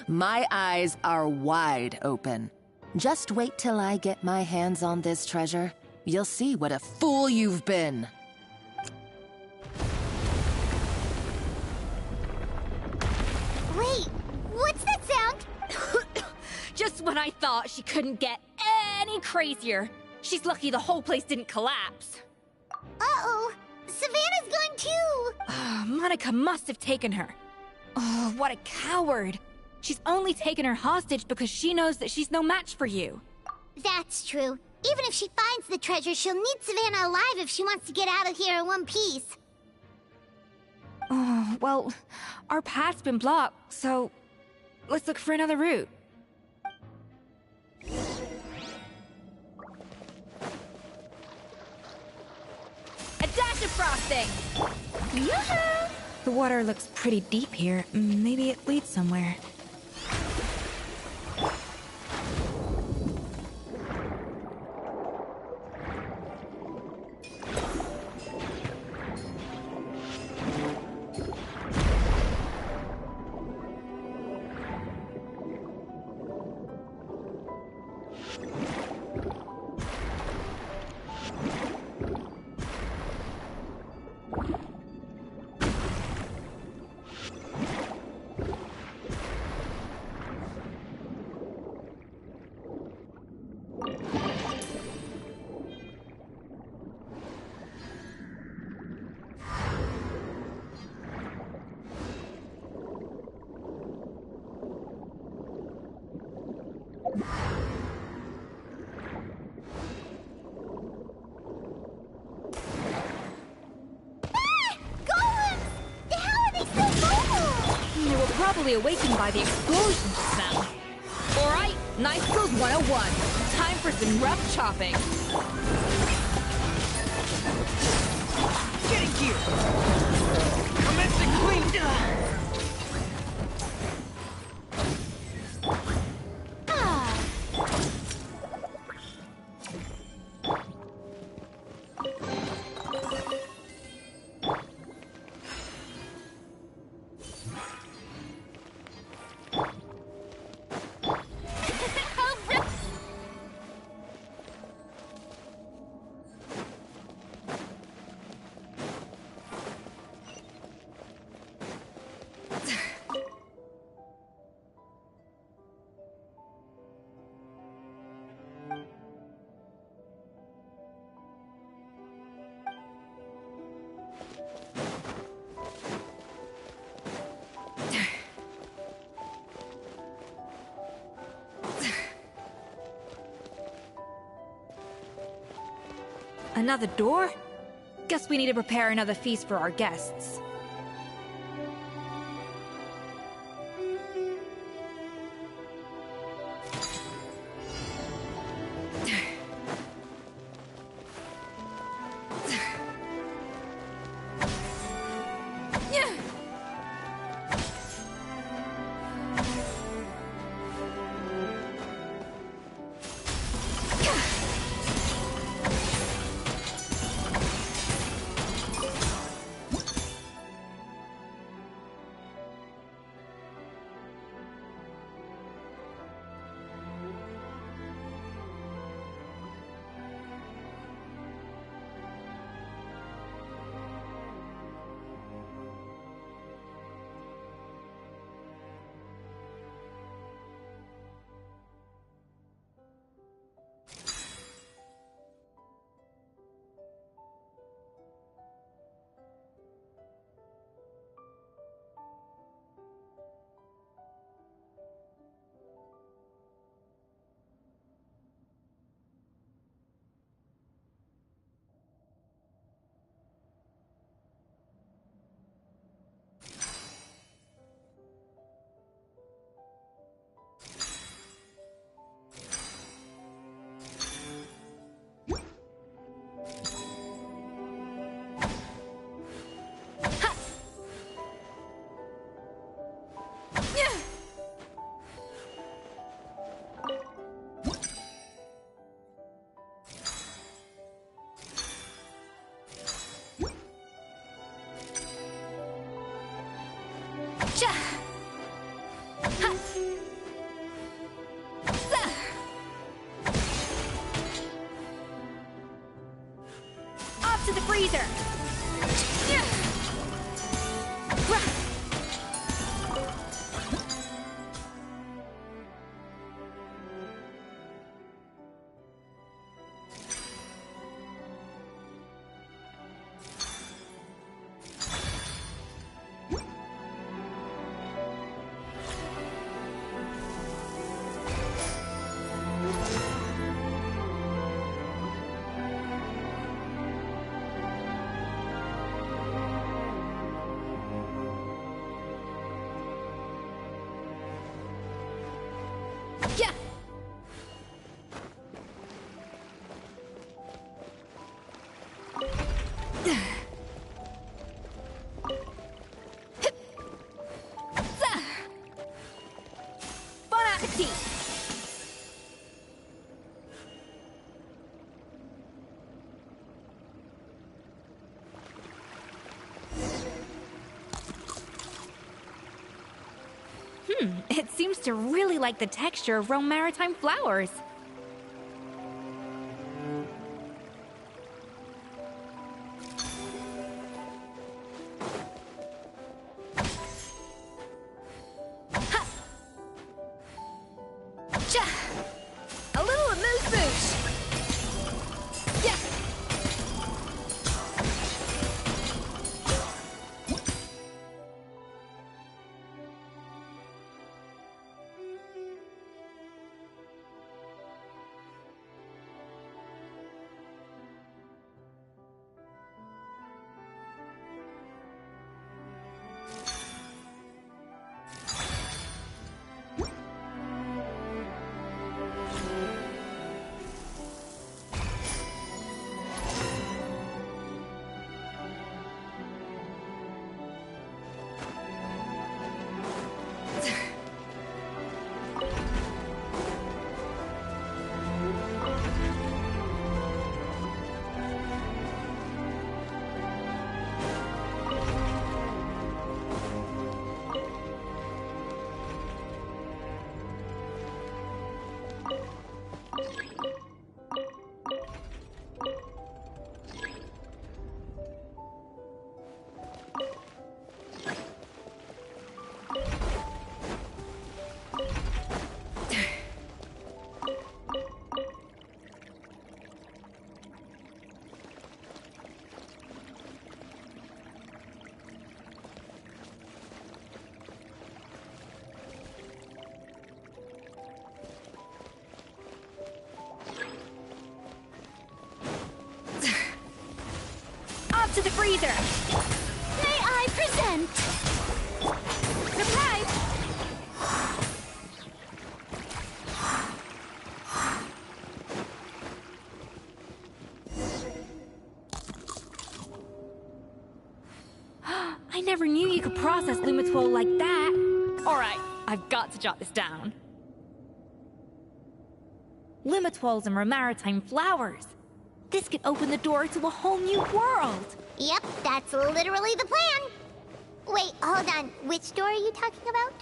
My eyes are wide open. Just wait till I get my hands on this treasure. You'll see what a fool you've been. Wait, what's that sound? Just when I thought she couldn't get any crazier. She's lucky the whole place didn't collapse. Uh-oh, Savannah's gone too! Monica must have taken her. Oh, what a coward. She's only taken her hostage because she knows that she's no match for you. That's true. Even if she finds the treasure, she'll need Savannah alive if she wants to get out of here in one piece. Oh, well, our path's been blocked, so let's look for another route. A dash of frosting! Yoo-hoo! The water looks pretty deep here. Maybe it leads somewhere. probably awakened by the explosion just now. Alright, Knife Skills 101. Time for some rough chopping. Getting gear! Commencing clean! Another door? Guess we need to prepare another feast for our guests. Off to the freezer! It seems to really like the texture of Rome Maritime flowers. A little amuse-bouche! Yeah! freezer! May I present? Surprise! I never knew you could process Lumitwol like that. Alright, I've got to jot this down. Lumitwols and maritime flowers. This could open the door to a whole new world. Yep, that's literally the plan. Wait, hold on. Which door are you talking about?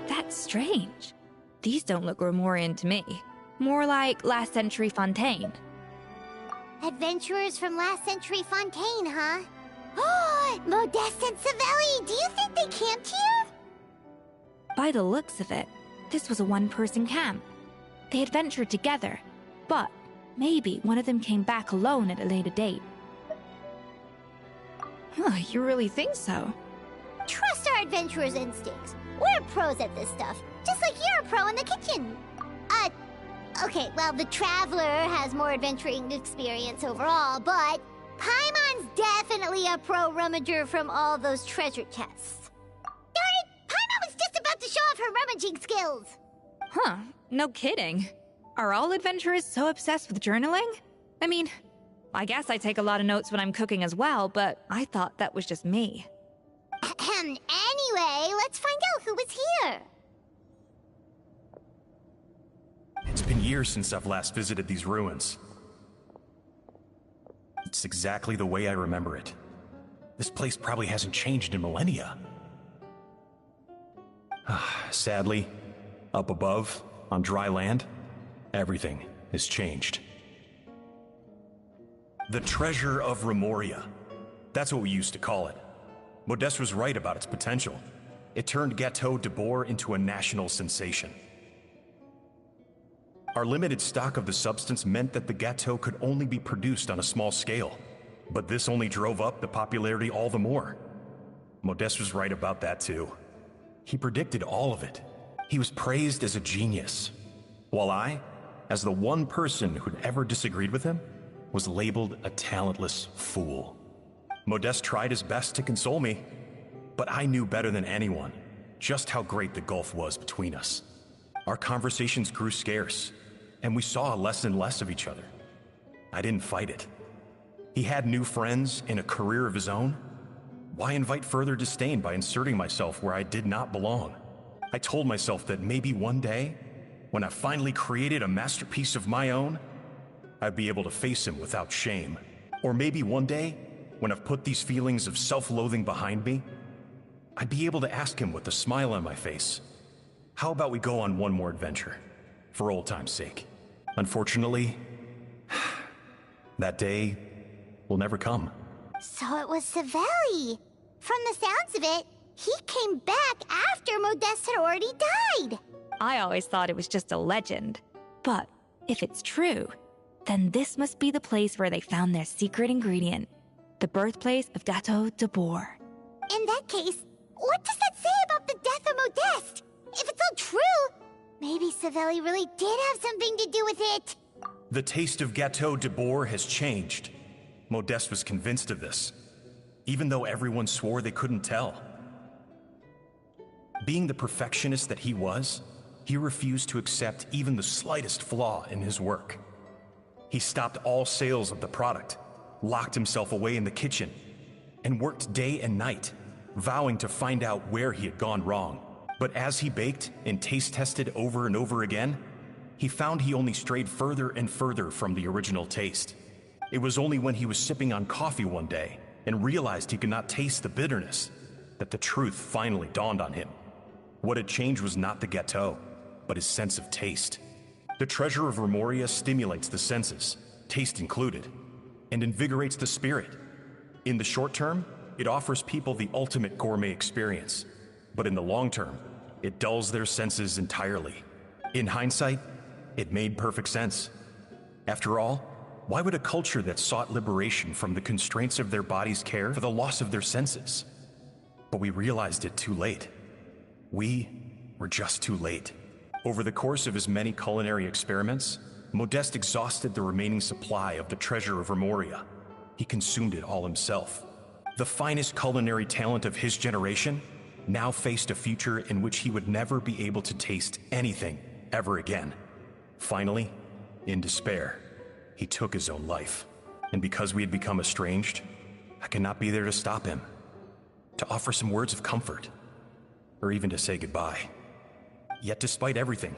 That's strange. These don't look Grimoirian to me. More like last century Fontaine. Adventurers from last century Fontaine, huh? Oh, Modeste and Savelli, do you think they camped here? By the looks of it, this was a one-person camp. They adventured together, but maybe one of them came back alone at a later date. Huh, you really think so? Trust our adventurers' instincts. We're pros at this stuff, just like you're a pro in the kitchen. Okay, well, the Traveler has more adventuring experience overall, but Paimon's definitely a pro rummager from all those treasure chests. Darn it! Paimon was just about to show off her rummaging skills! Huh, no kidding. Are all adventurers so obsessed with journaling? I mean, I guess I take a lot of notes when I'm cooking as well, but I thought that was just me. Anyway, let's find out who was here. It's been years since I've last visited these ruins. It's exactly the way I remember it. This place probably hasn't changed in millennia. Sadly, up above, on dry land, everything has changed. The treasure of Remoria. That's what we used to call it. Modeste was right about its potential. It turned Gâteau de Bourg into a national sensation. Our limited stock of the substance meant that the gâteau could only be produced on a small scale. But this only drove up the popularity all the more. Modeste was right about that too. He predicted all of it. He was praised as a genius, while I, as the one person who'd ever disagreed with him, was labeled a talentless fool. Modeste tried his best to console me, but I knew better than anyone just how great the gulf was between us. Our conversations grew scarce, and we saw less and less of each other. I didn't fight it. He had new friends and a career of his own. Why invite further disdain by inserting myself where I did not belong? I told myself that maybe one day, when I finally created a masterpiece of my own, I'd be able to face him without shame. Or maybe one day, when I've put these feelings of self-loathing behind me, I'd be able to ask him with a smile on my face, how about we go on one more adventure, for old time's sake? Unfortunately, that day will never come. So it was Savelli. From the sounds of it, he came back after Modeste had already died. I always thought it was just a legend. But if it's true, then this must be the place where they found their secret ingredient, the birthplace of Gâteau de Bourg. In that case, what does that say about the death of Modeste? If it's all true, maybe Savelli really did have something to do with it. The taste of Gâteau de Bourg has changed. Modeste was convinced of this, even though everyone swore they couldn't tell. Being the perfectionist that he was, he refused to accept even the slightest flaw in his work. He stopped all sales of the product, locked himself away in the kitchen, and worked day and night, vowing to find out where he had gone wrong. But as he baked and taste-tested over and over again, he found he only strayed further and further from the original taste. It was only when he was sipping on coffee one day and realized he could not taste the bitterness that the truth finally dawned on him. What had changed was not the gâteau, but his sense of taste. The treasure of Remoria stimulates the senses, taste included, and invigorates the spirit. In the short term, it offers people the ultimate gourmet experience. But in the long term, it dulls their senses entirely. In hindsight, it made perfect sense. After all, why would a culture that sought liberation from the constraints of their bodies care for the loss of their senses? But we realized it too late. We were just too late. Over the course of his many culinary experiments, Modeste exhausted the remaining supply of the treasure of Remoria. He consumed it all himself. The finest culinary talent of his generation now faced a future in which he would never be able to taste anything ever again. Finally, in despair, he took his own life. And because we had become estranged, I could not be there to stop him, to offer some words of comfort, or even to say goodbye. Yet despite everything,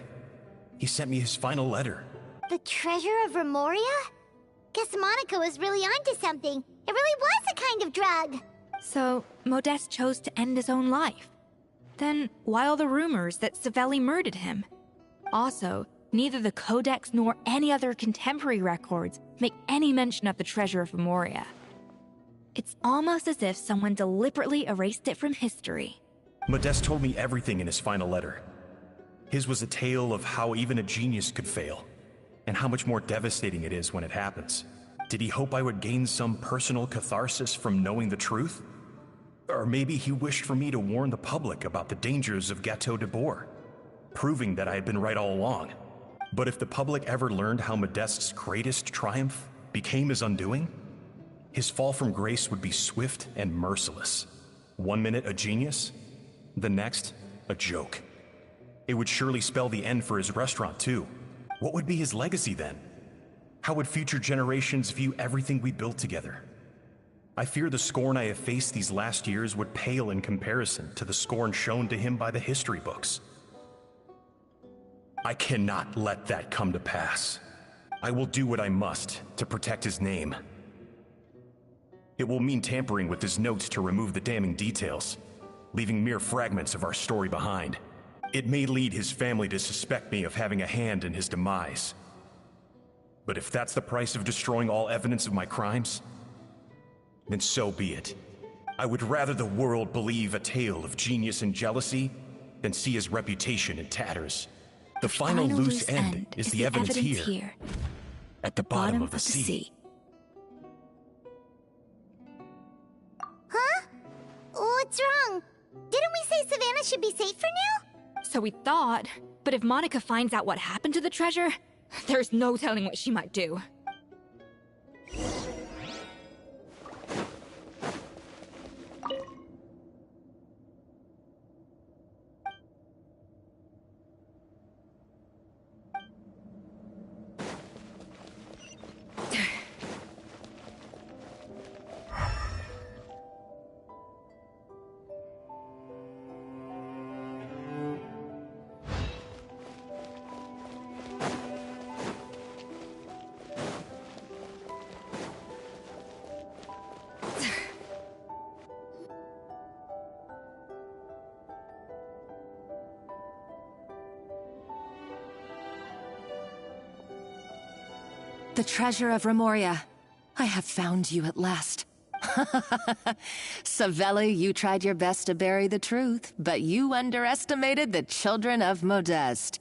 he sent me his final letter. The treasure of Remoria? Guess Monica was really onto something. It really was a kind of drug. So, Modeste chose to end his own life. Then, why all the rumors that Savelli murdered him? Also, neither the Codex nor any other contemporary records make any mention of the treasure of Remoria. It's almost as if someone deliberately erased it from history. Modeste told me everything in his final letter. His was a tale of how even a genius could fail, and how much more devastating it is when it happens. Did he hope I would gain some personal catharsis from knowing the truth? Or maybe he wished for me to warn the public about the dangers of Gâteau de Bourg, proving that I had been right all along. But if the public ever learned how Modeste's greatest triumph became his undoing, his fall from grace would be swift and merciless. 1 minute a genius, the next a joke. It would surely spell the end for his restaurant too. What would be his legacy then? How would future generations view everything we built together? I fear the scorn I have faced these last years would pale in comparison to the scorn shown to him by the history books. I cannot let that come to pass. I will do what I must to protect his name. It will mean tampering with his notes to remove the damning details, leaving mere fragments of our story behind. It may lead his family to suspect me of having a hand in his demise. But if that's the price of destroying all evidence of my crimes, then so be it. I would rather the world believe a tale of genius and jealousy than see his reputation in tatters. The final loose end is the evidence here, at the bottom of the sea. Huh? What's wrong? Didn't we say Savannah should be safe for now? So we thought, but if Monica finds out what happened to the treasure, there's no telling what she might do. The treasure of Remoria. I have found you at last. Savelli, you tried your best to bury the truth, but you underestimated the children of Modeste.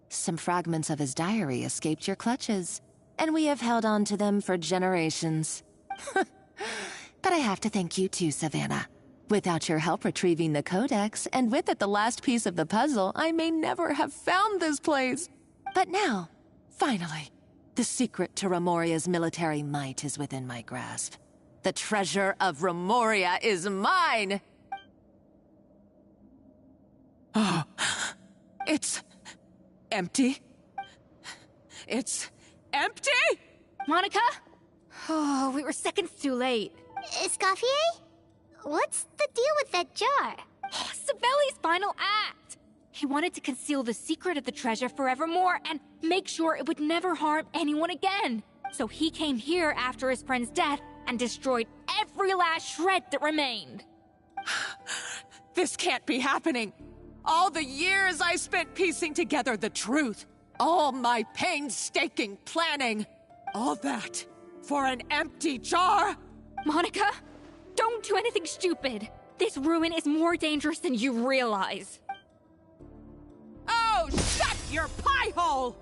Some fragments of his diary escaped your clutches, and we have held on to them for generations. But I have to thank you too, Savannah. Without your help retrieving the Codex, and with it the last piece of the puzzle, I may never have found this place. But now, finally, the secret to Remoria's military might is within my grasp. The treasure of Remoria is mine! Oh, it's empty? It's empty? Monica? Oh, we were seconds too late. Escoffier? What's the deal with that jar? Savelli's final act! He wanted to conceal the secret of the treasure forevermore and make sure it would never harm anyone again. So he came here after his friend's death and destroyed every last shred that remained. This can't be happening. All the years I spent piecing together the truth. All my painstaking planning, all that for an empty jar? Monica, don't do anything stupid. This ruin is more dangerous than you realize. Oh, shut your pie hole!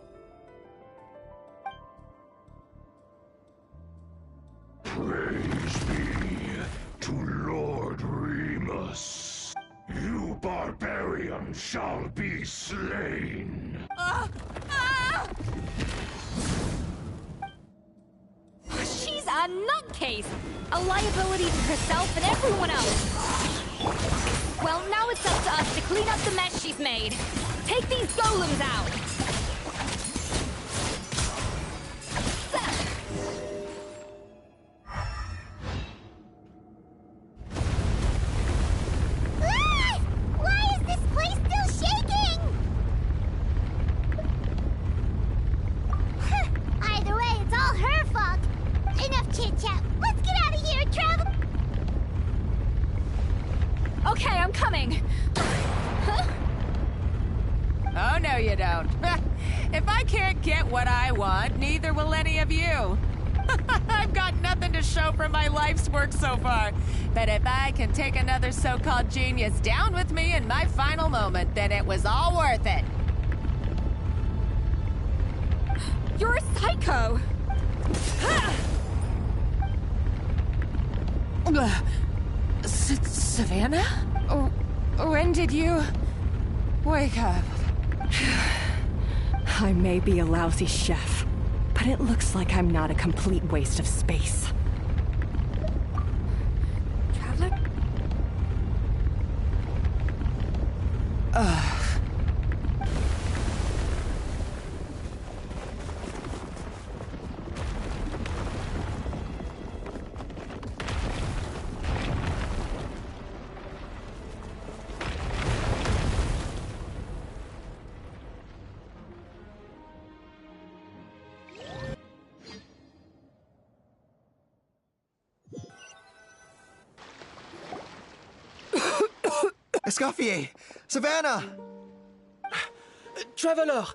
Praise be to Lord Remus. You barbarian shall be slain. She's a nutcase! A liability to herself and everyone else! Well, now it's up to us to clean up the mess she's made. Take these golems out! Why is this place still shaking? Either way, it's all her fault. Enough chit-chat. Let's get out of here, travel. Okay, I'm coming. Oh, no you don't. If I can't get what I want, neither will any of you. I've got nothing to show for my life's work so far. But if I can take another so-called genius down with me in my final moment, then it was all worth it. You're a psycho! Savannah? When did you wake up? I may be a lousy chef, but it looks like I'm not a complete waste of space. Traveler? Escoffier! Savannah! Traveler!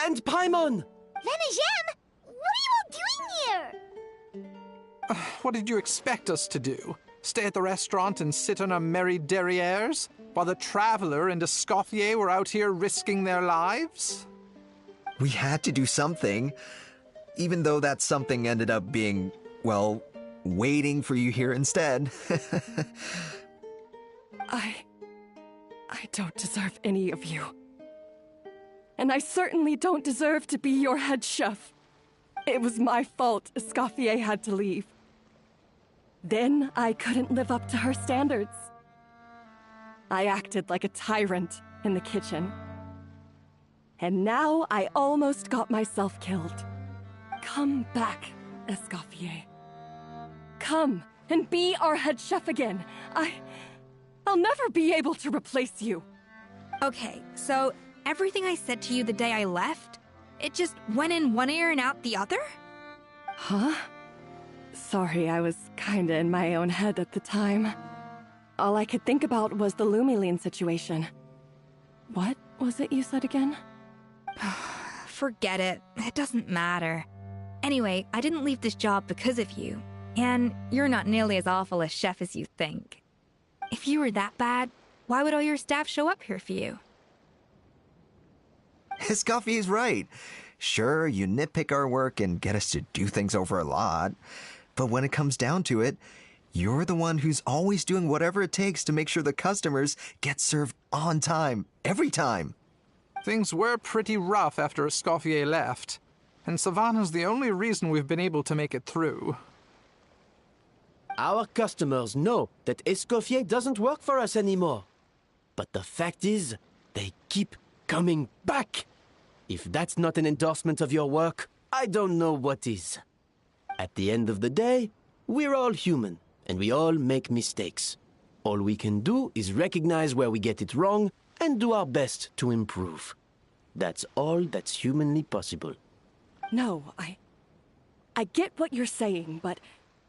And Paimon! Venegem, what are you all doing here? What did you expect us to do? Stay at the restaurant and sit on our merry derrieres? While the Traveler and Escoffier were out here risking their lives? We had to do something. Even though that something ended up being, well, waiting for you here instead. I don't deserve any of you. And I certainly don't deserve to be your head chef. It was my fault Escoffier had to leave. Then I couldn't live up to her standards. I acted like a tyrant in the kitchen. And now I almost got myself killed. Come back, Escoffier. Come and be our head chef again. I'll never be able to replace you. Okay, so everything I said to you the day I left, it just went in one ear and out the other? Huh? Sorry, I was kinda in my own head at the time. All I could think about was the Lumiline situation. What was it you said again? Forget it. It doesn't matter. Anyway, I didn't leave this job because of you. And you're not nearly as awful a chef as you think. If you were that bad, why would all your staff show up here for you? Escoffier's right. Sure, you nitpick our work and get us to do things over a lot. But when it comes down to it, you're the one who's always doing whatever it takes to make sure the customers get served on time, every time. Things were pretty rough after Escoffier left. And Savannah's the only reason we've been able to make it through. Our customers know that Escoffier doesn't work for us anymore. But the fact is, they keep coming back. If that's not an endorsement of your work, I don't know what is. At the end of the day, we're all human, and we all make mistakes. All we can do is recognize where we get it wrong and do our best to improve. That's all that's humanly possible. No, I get what you're saying, but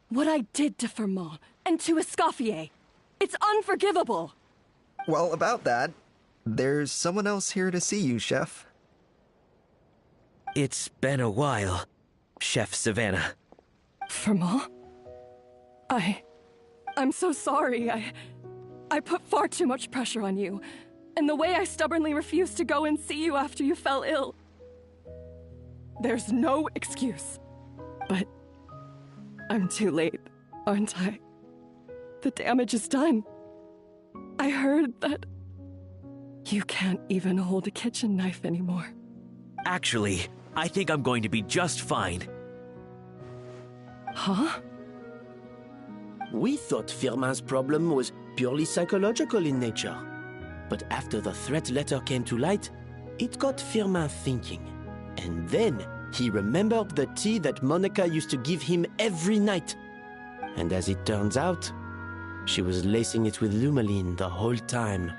what I did to Fermont and to Escoffier, it's unforgivable. Well, about that, there's someone else here to see you, Chef. It's been a while, Chef Savannah. Firma? I'm so sorry. I put far too much pressure on you. And the way I stubbornly refused to go and see you after you fell ill. There's no excuse. But I'm too late, aren't I? The damage is done. I heard that you can't even hold a kitchen knife anymore. Actually, I think I'm going to be just fine. Huh? We thought Firmin's problem was purely psychological in nature. But after the threat letter came to light, it got Firmin thinking. And then he remembered the tea that Monica used to give him every night. And as it turns out, she was lacing it with Lumaline the whole time.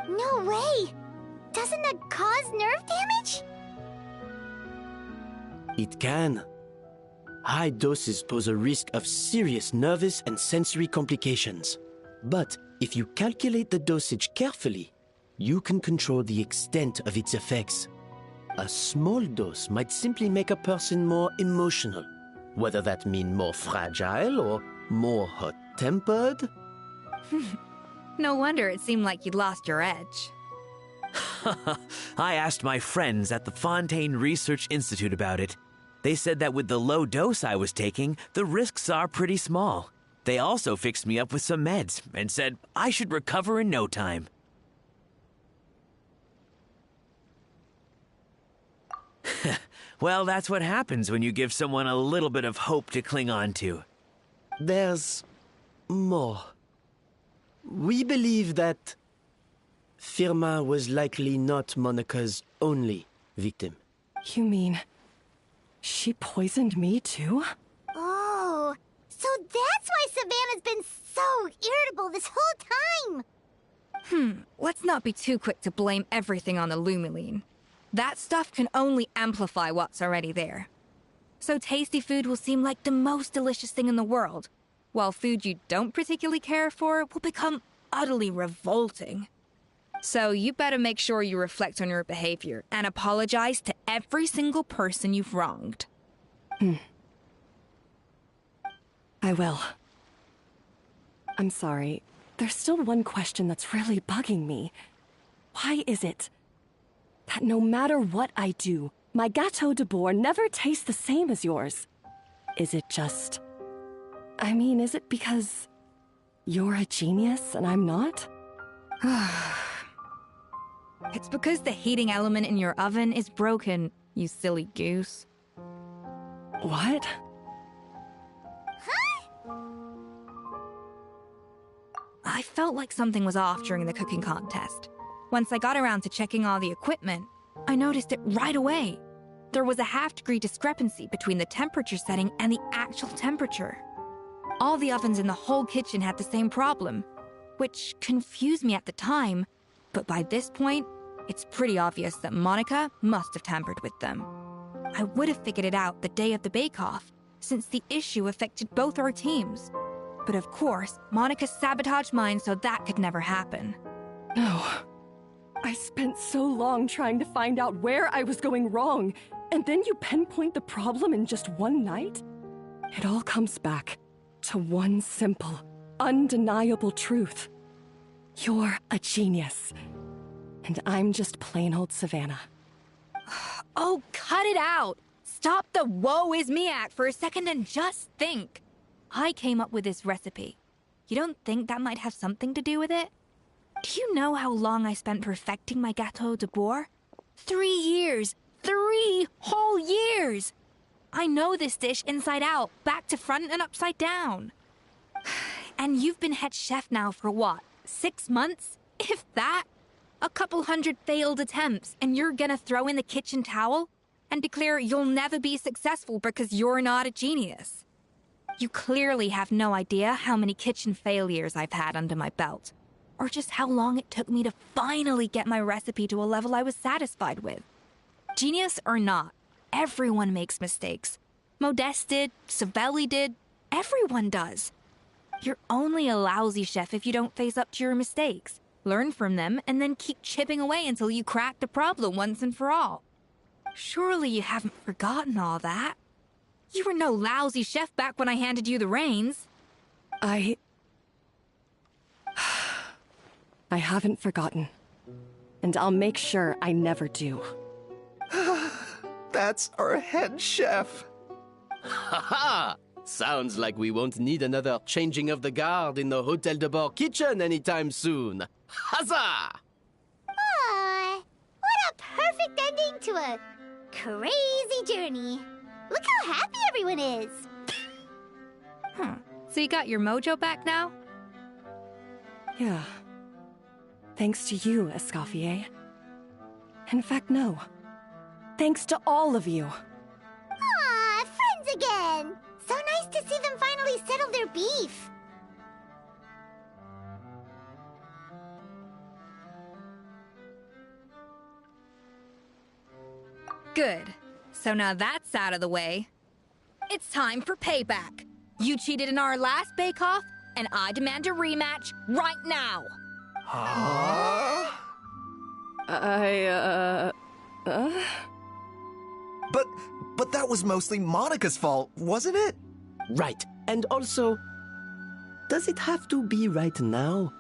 No way! Doesn't that cause nerve damage? It can. High doses pose a risk of serious nervous and sensory complications. But if you calculate the dosage carefully, you can control the extent of its effects. A small dose might simply make a person more emotional, whether that mean more fragile or more hot-tempered. No wonder it seemed like you'd lost your edge. I asked my friends at the Fontaine Research Institute about it. They said that with the low dose I was taking, the risks are pretty small. They also fixed me up with some meds and said I should recover in no time. Well, that's what happens when you give someone a little bit of hope to cling on to. There's more. We believe that Firmin was likely not Monica's only victim. You mean she poisoned me too? Oh, so that's why Savannah's been so irritable this whole time! Let's not be too quick to blame everything on the Lumaline. That stuff can only amplify what's already there. So tasty food will seem like the most delicious thing in the world, while food you don't particularly care for will become utterly revolting. So you better make sure you reflect on your behavior and apologize to every single person you've wronged. I will. I'm sorry. There's still one question that's really bugging me. Why is it that no matter what I do, my Gâteau de Bourg never tastes the same as yours? Is it just... I mean, is it because you're a genius and I'm not? It's because the heating element in your oven is broken, you silly goose. What? I felt like something was off during the cooking contest. Once I got around to checking all the equipment, I noticed it right away. There was a half-degree discrepancy between the temperature setting and the actual temperature. All the ovens in the whole kitchen had the same problem, which confused me at the time, but by this point, it's pretty obvious that Monica must have tampered with them. I would have figured it out the day of the bake-off, since the issue affected both our teams. But of course, Monica sabotaged mine so that could never happen. No. I spent so long trying to find out where I was going wrong, and then you pinpoint the problem in just one night? It all comes back to one simple, undeniable truth. You're a genius. And I'm just plain old Savannah. Oh, cut it out! Stop the woe is me act for a second and just think. I came up with this recipe. You don't think that might have something to do with it? Do you know how long I spent perfecting my Gâteau de Bourg? 3 years! 3 whole years! I know this dish inside out, back to front and upside down. And you've been head chef now for what, 6 months? If that? A couple hundred failed attempts, and you're gonna throw in the kitchen towel and declare you'll never be successful because you're not a genius. You clearly have no idea how many kitchen failures I've had under my belt, or just how long it took me to finally get my recipe to a level I was satisfied with. Genius or not, everyone makes mistakes. Modeste did, Savelli did, everyone does. You're only a lousy chef if you don't face up to your mistakes, learn from them, and then keep chipping away until you crack the problem once and for all. Surely you haven't forgotten all that. You were no lousy chef back when I handed you the reins. I haven't forgotten. And I'll make sure I never do. That's our head chef. Ha ha! Sounds like we won't need another changing of the guard in the Hotel de Bord kitchen anytime soon. Huzzah! Aw, what a perfect ending to a crazy journey. Look how happy everyone is. So you got your mojo back now? Yeah. Thanks to you, Escoffier. In fact, no. Thanks to all of you. Aw, friends again. So nice to see them finally settle their beef. Good. So now that's out of the way. It's time for payback. You cheated in our last bake-off, and I demand a rematch right now. Huh? But that was mostly Monica's fault, wasn't it? Right. And also, does it have to be right now?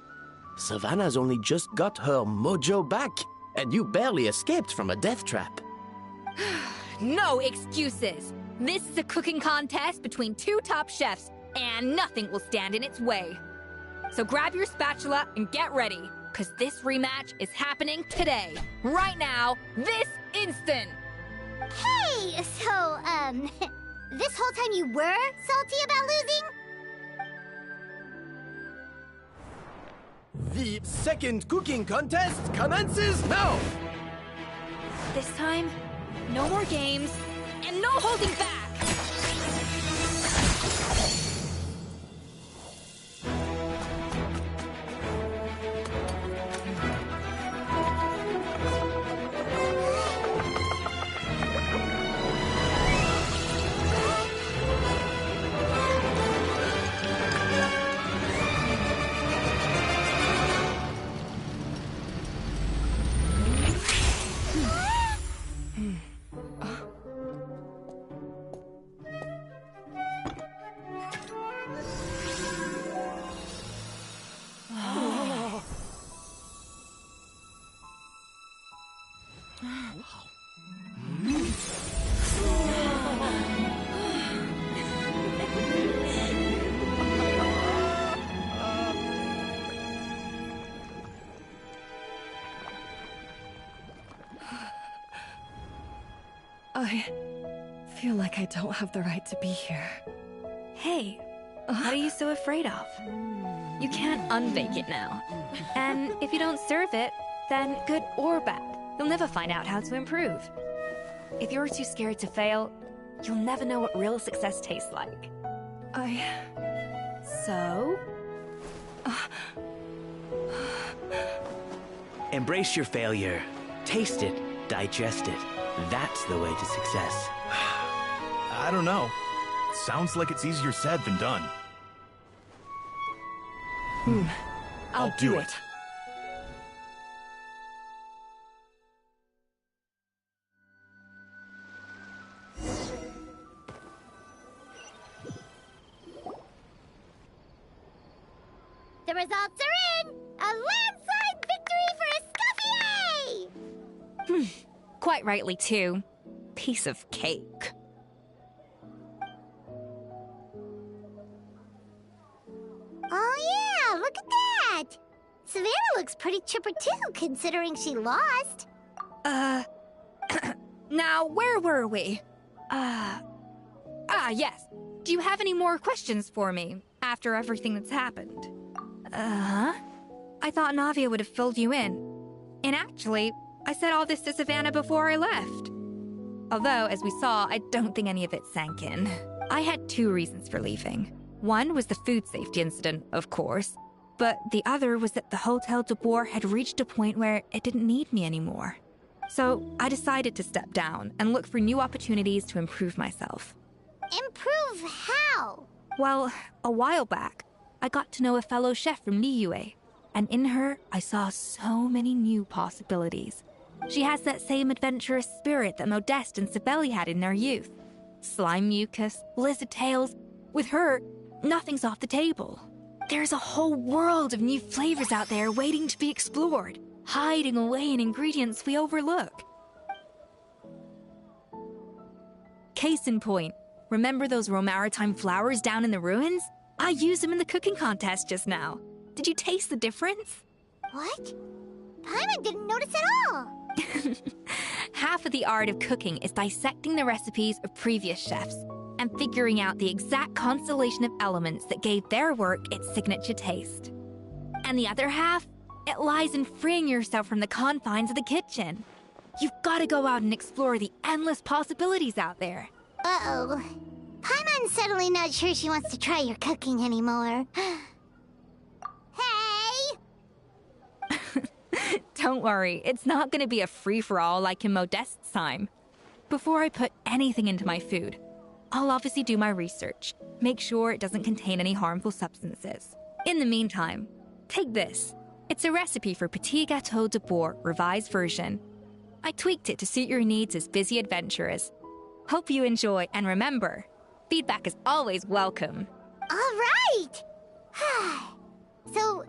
Savannah's only just got her mojo back, and you barely escaped from a death trap. No excuses. This is a cooking contest between two top chefs, and nothing will stand in its way. So grab your spatula and get ready, because this rematch is happening today. Right now, this instant. Hey, so, this whole time you were salty about losing? The second cooking contest commences now! This time, no more games, and no holding back! I feel like I don't have the right to be here. Hey, what are you so afraid of? You can't unbake it now. And if you don't serve it, then good or bad, you'll never find out how to improve. If you're too scared to fail, you'll never know what real success tastes like. So? Embrace your failure. Taste it. Digest it. That's the way to success. I don't know. Sounds like it's easier said than done. I'll do it. The results are in! A landslide victory for Escoffier! Quite rightly, too. Piece of cake. Oh yeah, look at that! Savannah looks pretty chipper too, considering she lost. Now, where were we? Yes. Do you have any more questions for me after everything that's happened? I thought Navia would have filled you in. And actually, I said all this to Savannah before I left. Although, as we saw, I don't think any of it sank in. I had two reasons for leaving. One was the food safety incident, of course, but the other was that the Hotel de Boer had reached a point where it didn't need me anymore. So I decided to step down and look for new opportunities to improve myself. Improve how? Well, a while back, I got to know a fellow chef from Liyue, and in her, I saw so many new possibilities. She has that same adventurous spirit that Modeste and Sibeli had in their youth. Slime mucus, lizard tails. With her, nothing's off the table. There's a whole world of new flavors out there waiting to be explored, hiding away in ingredients we overlook. Case in point, remember those Romaritime flowers down in the ruins? I used them in the cooking contest just now. Did you taste the difference? What? Paimon didn't notice at all. Half of the art of cooking is dissecting the recipes of previous chefs and figuring out the exact constellation of elements that gave their work its signature taste. And the other half, it lies in freeing yourself from the confines of the kitchen. You've got to go out and explore the endless possibilities out there. Uh-oh. Paimon's suddenly not sure she wants to try your cooking anymore. Hey! Don't worry, it's not going to be a free-for-all like in Modeste's time. Before I put anything into my food, I'll obviously do my research, make sure it doesn't contain any harmful substances. In the meantime, take this. It's a recipe for Petit Gâteau de Bourg revised version. I tweaked it to suit your needs as busy adventurers. Hope you enjoy, and remember, feedback is always welcome. All right! So,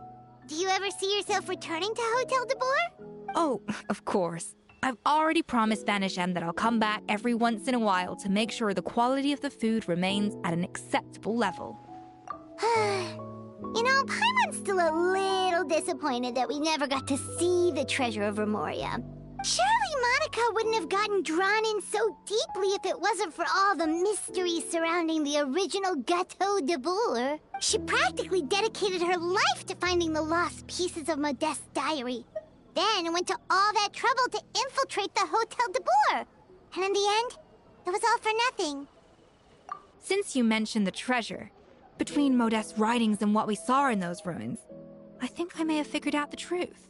do you ever see yourself returning to Hotel de Bourg? Oh, of course. I've already promised Vanisham that I'll come back every once in a while to make sure the quality of the food remains at an acceptable level. You know, Paimon's still a little disappointed that we never got to see the treasure of Remoria. Surely Monica wouldn't have gotten drawn in so deeply if it wasn't for all the mystery surrounding the original Gâteau de Bourg. She practically dedicated her life to finding the lost pieces of Modeste's diary. Then went to all that trouble to infiltrate the Hotel de Bourg. And in the end, it was all for nothing. Since you mentioned the treasure, between Modeste's writings and what we saw in those ruins, I think I may have figured out the truth.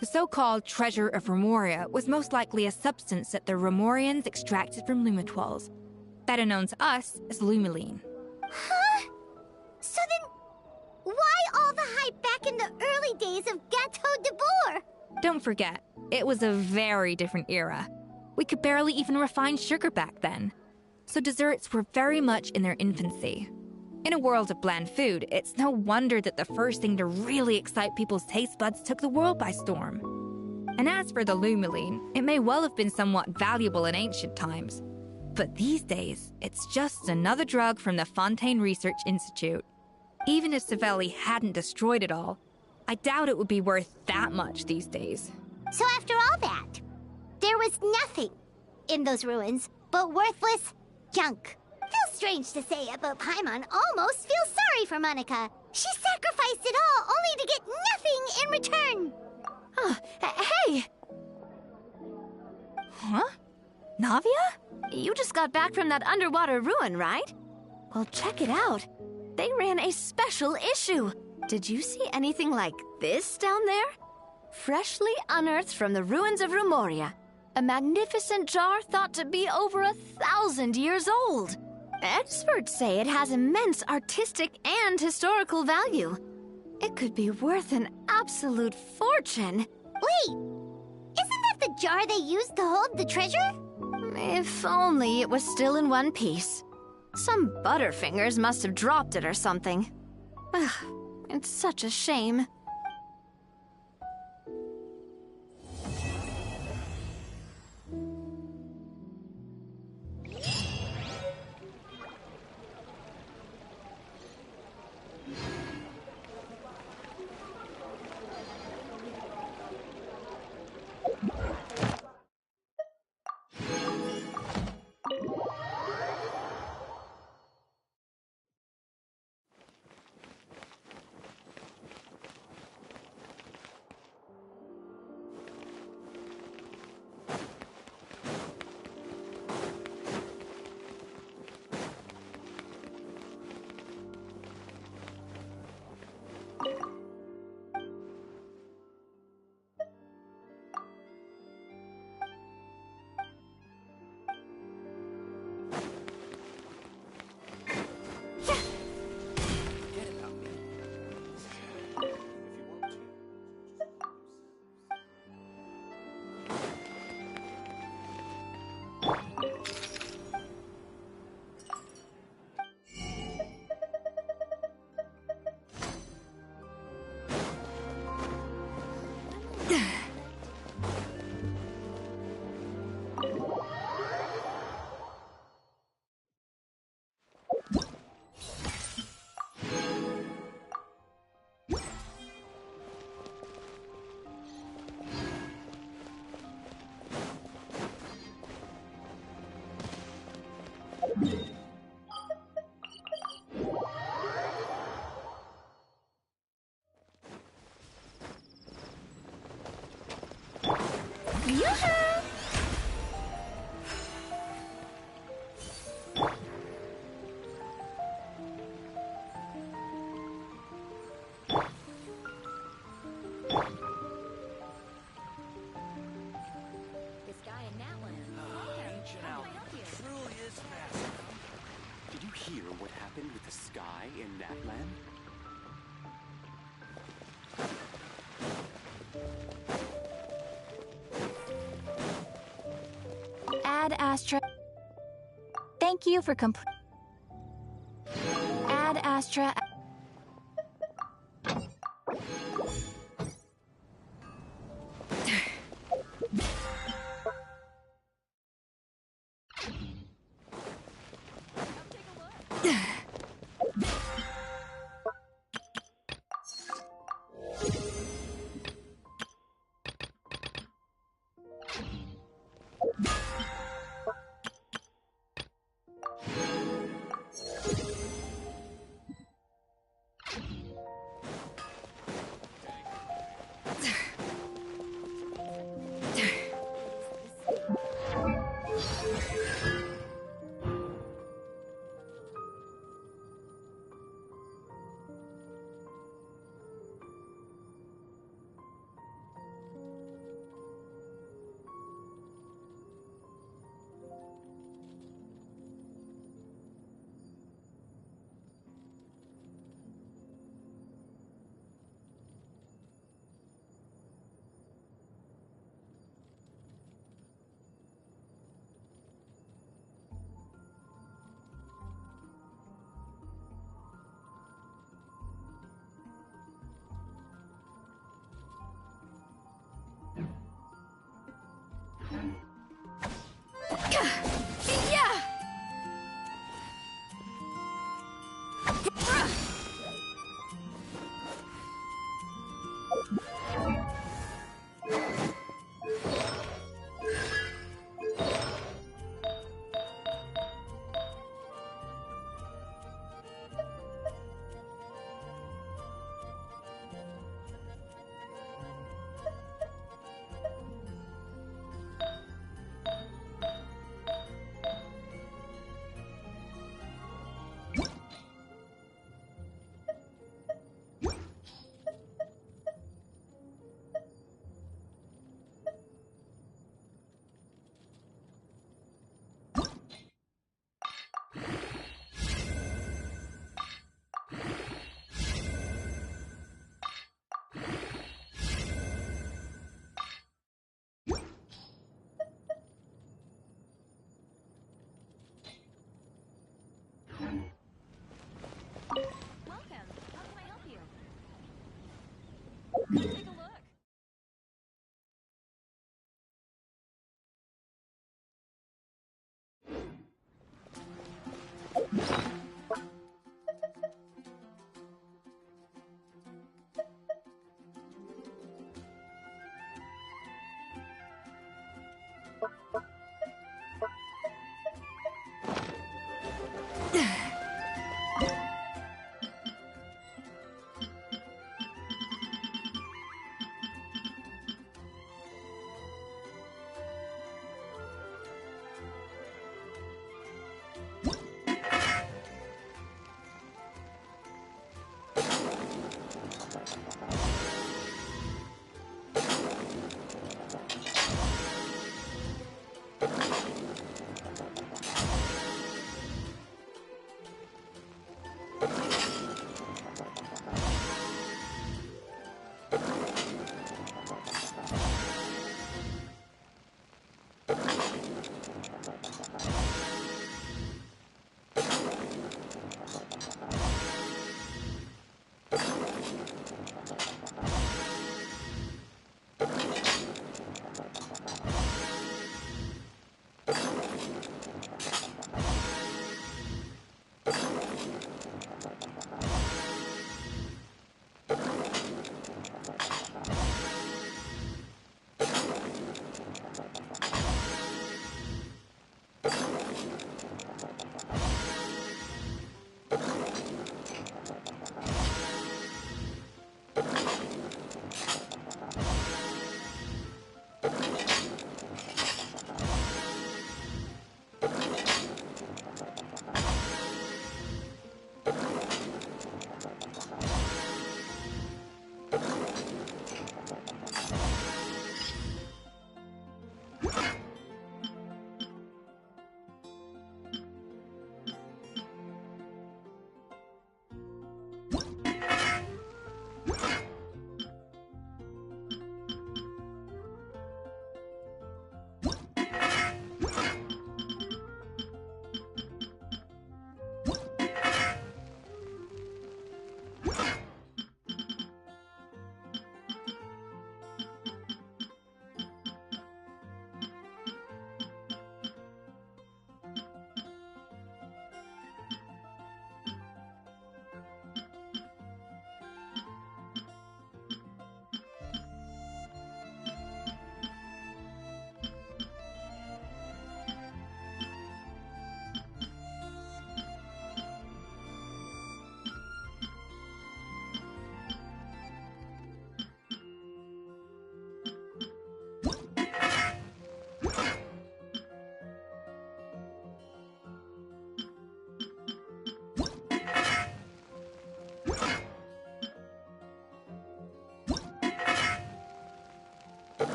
The so-called treasure of Remoria was most likely a substance that the Remorians extracted from Lumitoiles, better known to us as Lumiline. Huh? So then, why all the hype back in the early days of Gâteau de Bourg? Don't forget, it was a very different era. We could barely even refine sugar back then. So desserts were very much in their infancy. In a world of bland food, it's no wonder that the first thing to really excite people's taste buds took the world by storm. And as for the Lumiline, it may well have been somewhat valuable in ancient times. But these days, it's just another drug from the Fontaine Research Institute. Even if Sibeli hadn't destroyed it all, I doubt it would be worth that much these days. So after all that, there was nothing in those ruins but worthless junk. Feels strange to say it, but Paimon almost feels sorry for Monica. She sacrificed it all only to get nothing in return. Hey! Huh? Navia? You just got back from that underwater ruin, right? Well, check it out. They ran a special issue. Did you see anything like this down there? Freshly unearthed from the ruins of Remoria. A magnificent jar thought to be over 1,000 years old. Experts say it has immense artistic and historical value. It could be worth an absolute fortune. Wait, isn't that the jar they used to hold the treasure? If only it was still in one piece. Some butterfingers must have dropped it or something. Ugh, it's such a shame. Yoo-hoo! This guy in Natland. Ancient How Alpha can I help you? truly is fascinating. Did you hear what happened with the sky in Natland? Ad Astra. Thank you for Ad Astra. Yeah! Welcome. How can I help you? Take a look.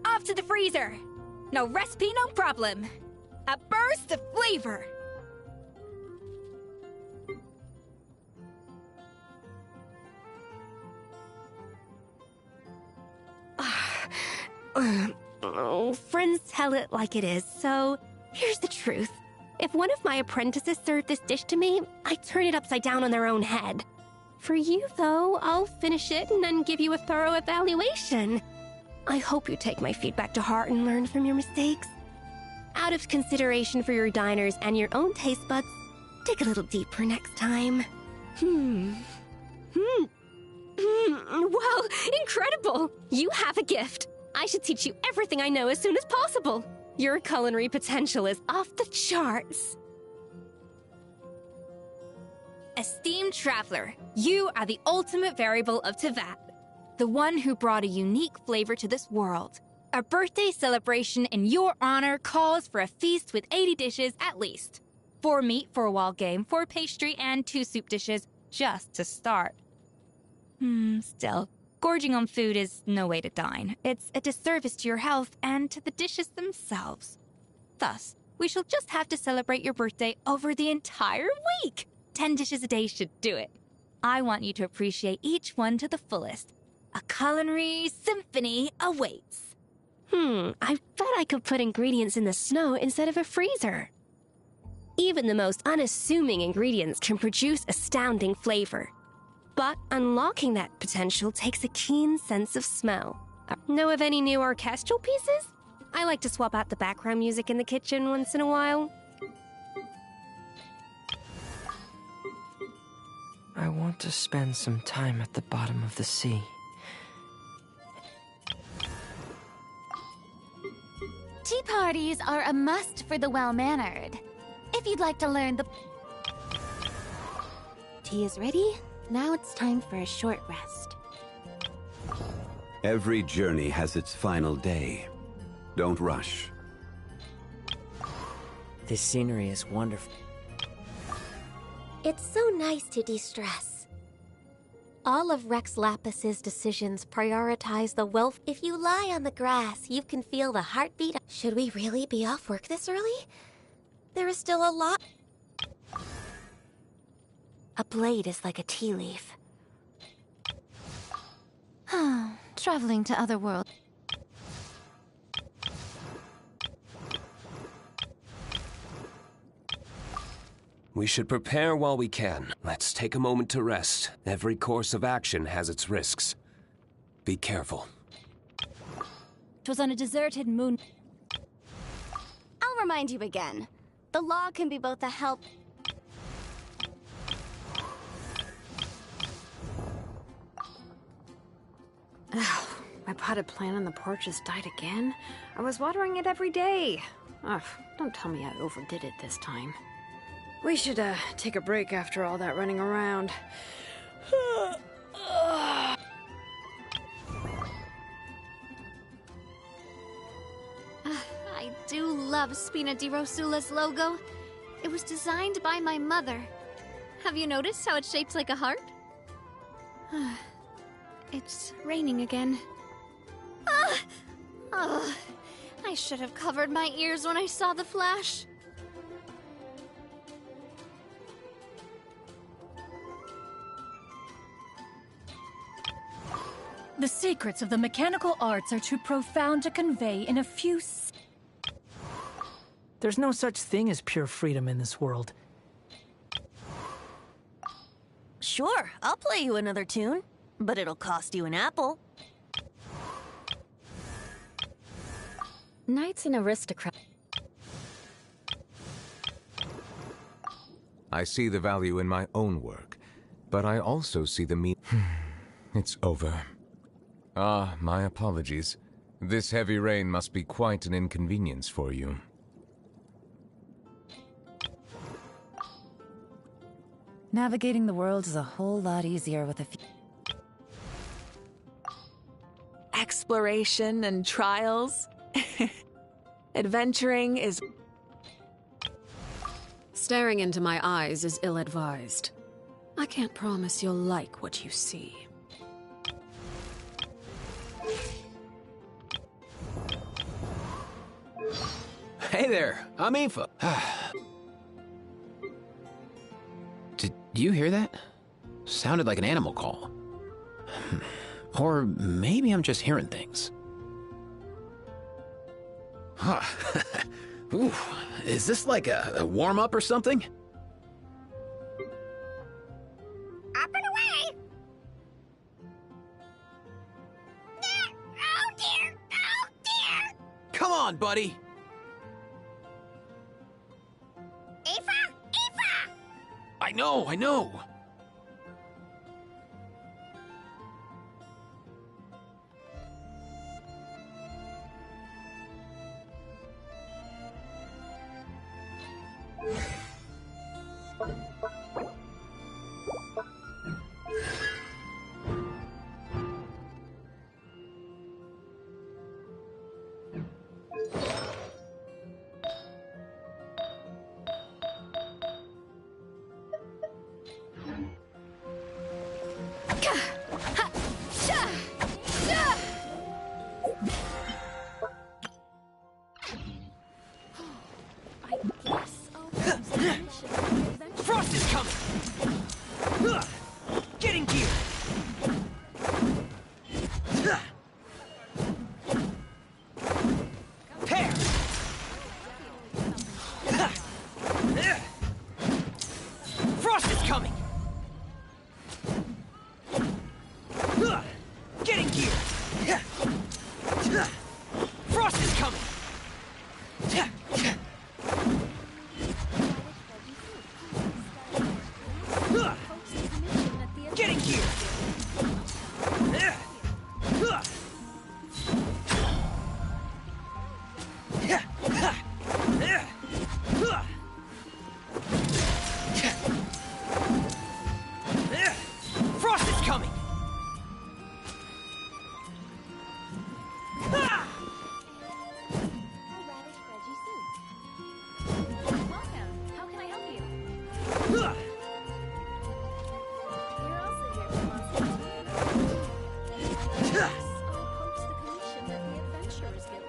Off to the freezer! No recipe, no problem! A burst of flavor! Friends tell it like it is, so here's the truth. If one of my apprentices served this dish to me, I'd turn it upside down on their own head. For you, though, I'll finish it and then give you a thorough evaluation. I hope you take my feedback to heart and learn from your mistakes. Out of consideration for your diners and your own taste buds, dig a little deeper next time. Wow, incredible! You have a gift. I should teach you everything I know as soon as possible. Your culinary potential is off the charts. Esteemed traveler, you are the ultimate variable of Teyvat, the one who brought a unique flavor to this world. A birthday celebration in your honor calls for a feast with 80 dishes at least. 4 meat for a wild game, 4 pastry, and 2 soup dishes just to start. Still, gorging on food is no way to dine. It's a disservice to your health and to the dishes themselves. Thus, we shall just have to celebrate your birthday over the entire week. 10 dishes a day should do it. I want you to appreciate each one to the fullest. A culinary symphony awaits. I bet I could put ingredients in the snow instead of a freezer. Even the most unassuming ingredients can produce astounding flavor. But unlocking that potential takes a keen sense of smell. Know of any new orchestral pieces? I like to swap out the background music in the kitchen once in a while. I want to spend some time at the bottom of the sea. Tea parties are a must for the well-mannered. If you'd like to learn the... Tea is ready. Now it's time for a short rest. Every journey has its final day. Don't rush. This scenery is wonderful. It's so nice to de-stress. All of Rex Lapis's decisions prioritize the wealth. If you lie on the grass, you can feel the heartbeat. Should we really be off work this early? There is still a lot. A blade is like a tea leaf. Traveling to other worlds. We should prepare while we can. Let's take a moment to rest. Every course of action has its risks. Be careful. 'Twas on a deserted moon. I'll remind you again. The law can be both a help... My potted plant on the porch has died again. I was watering it every day. Ugh, don't tell me I overdid it this time. We should, take a break after all that running around. I do love Spina di Rosula's logo. It was designed by my mother. Have you noticed how it's shaped like a heart? It's raining again. I should have covered my ears when I saw the flash. The secrets of the mechanical arts are too profound to convey in a few... There's no such thing as pure freedom in this world. Sure, I'll play you another tune, but it'll cost you an apple. Knight's an aristocrat. I see the value in my own work, but I also see the It's over. Ah, my apologies. This heavy rain must be quite an inconvenience for you. Navigating the world is a whole lot easier with a few... Exploration and trials. Adventuring is... Staring into my eyes is ill-advised. I can't promise you'll like what you see. Hey there, I'm Aoife. Did you hear that? Sounded like an animal call. Or maybe I'm just hearing things. Huh. Ooh, is this like a warm-up or something? Up and away! on, buddy! Aoife! Aoife! I know! Frost is coming! Get in gear! Pair! Frost is coming! Get in gear! Frost is coming! Get in gear! Frost is coming! Welcome. How can I help you? You're also here for Monsters. Post the commission at the Adventurers Guild.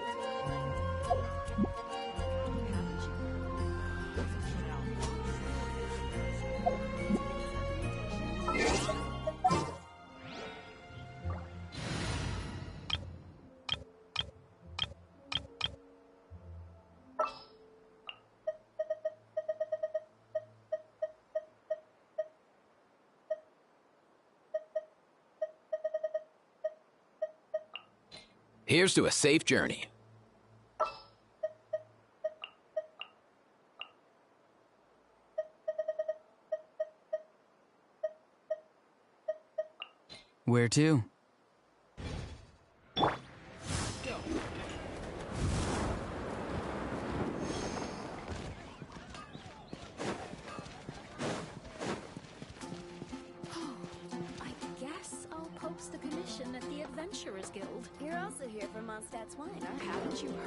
Here's to a safe journey. Where to? I guess I'll post the commission at the Adventurers Guild. You're also here for Mondstadt's wine, haven't you heard?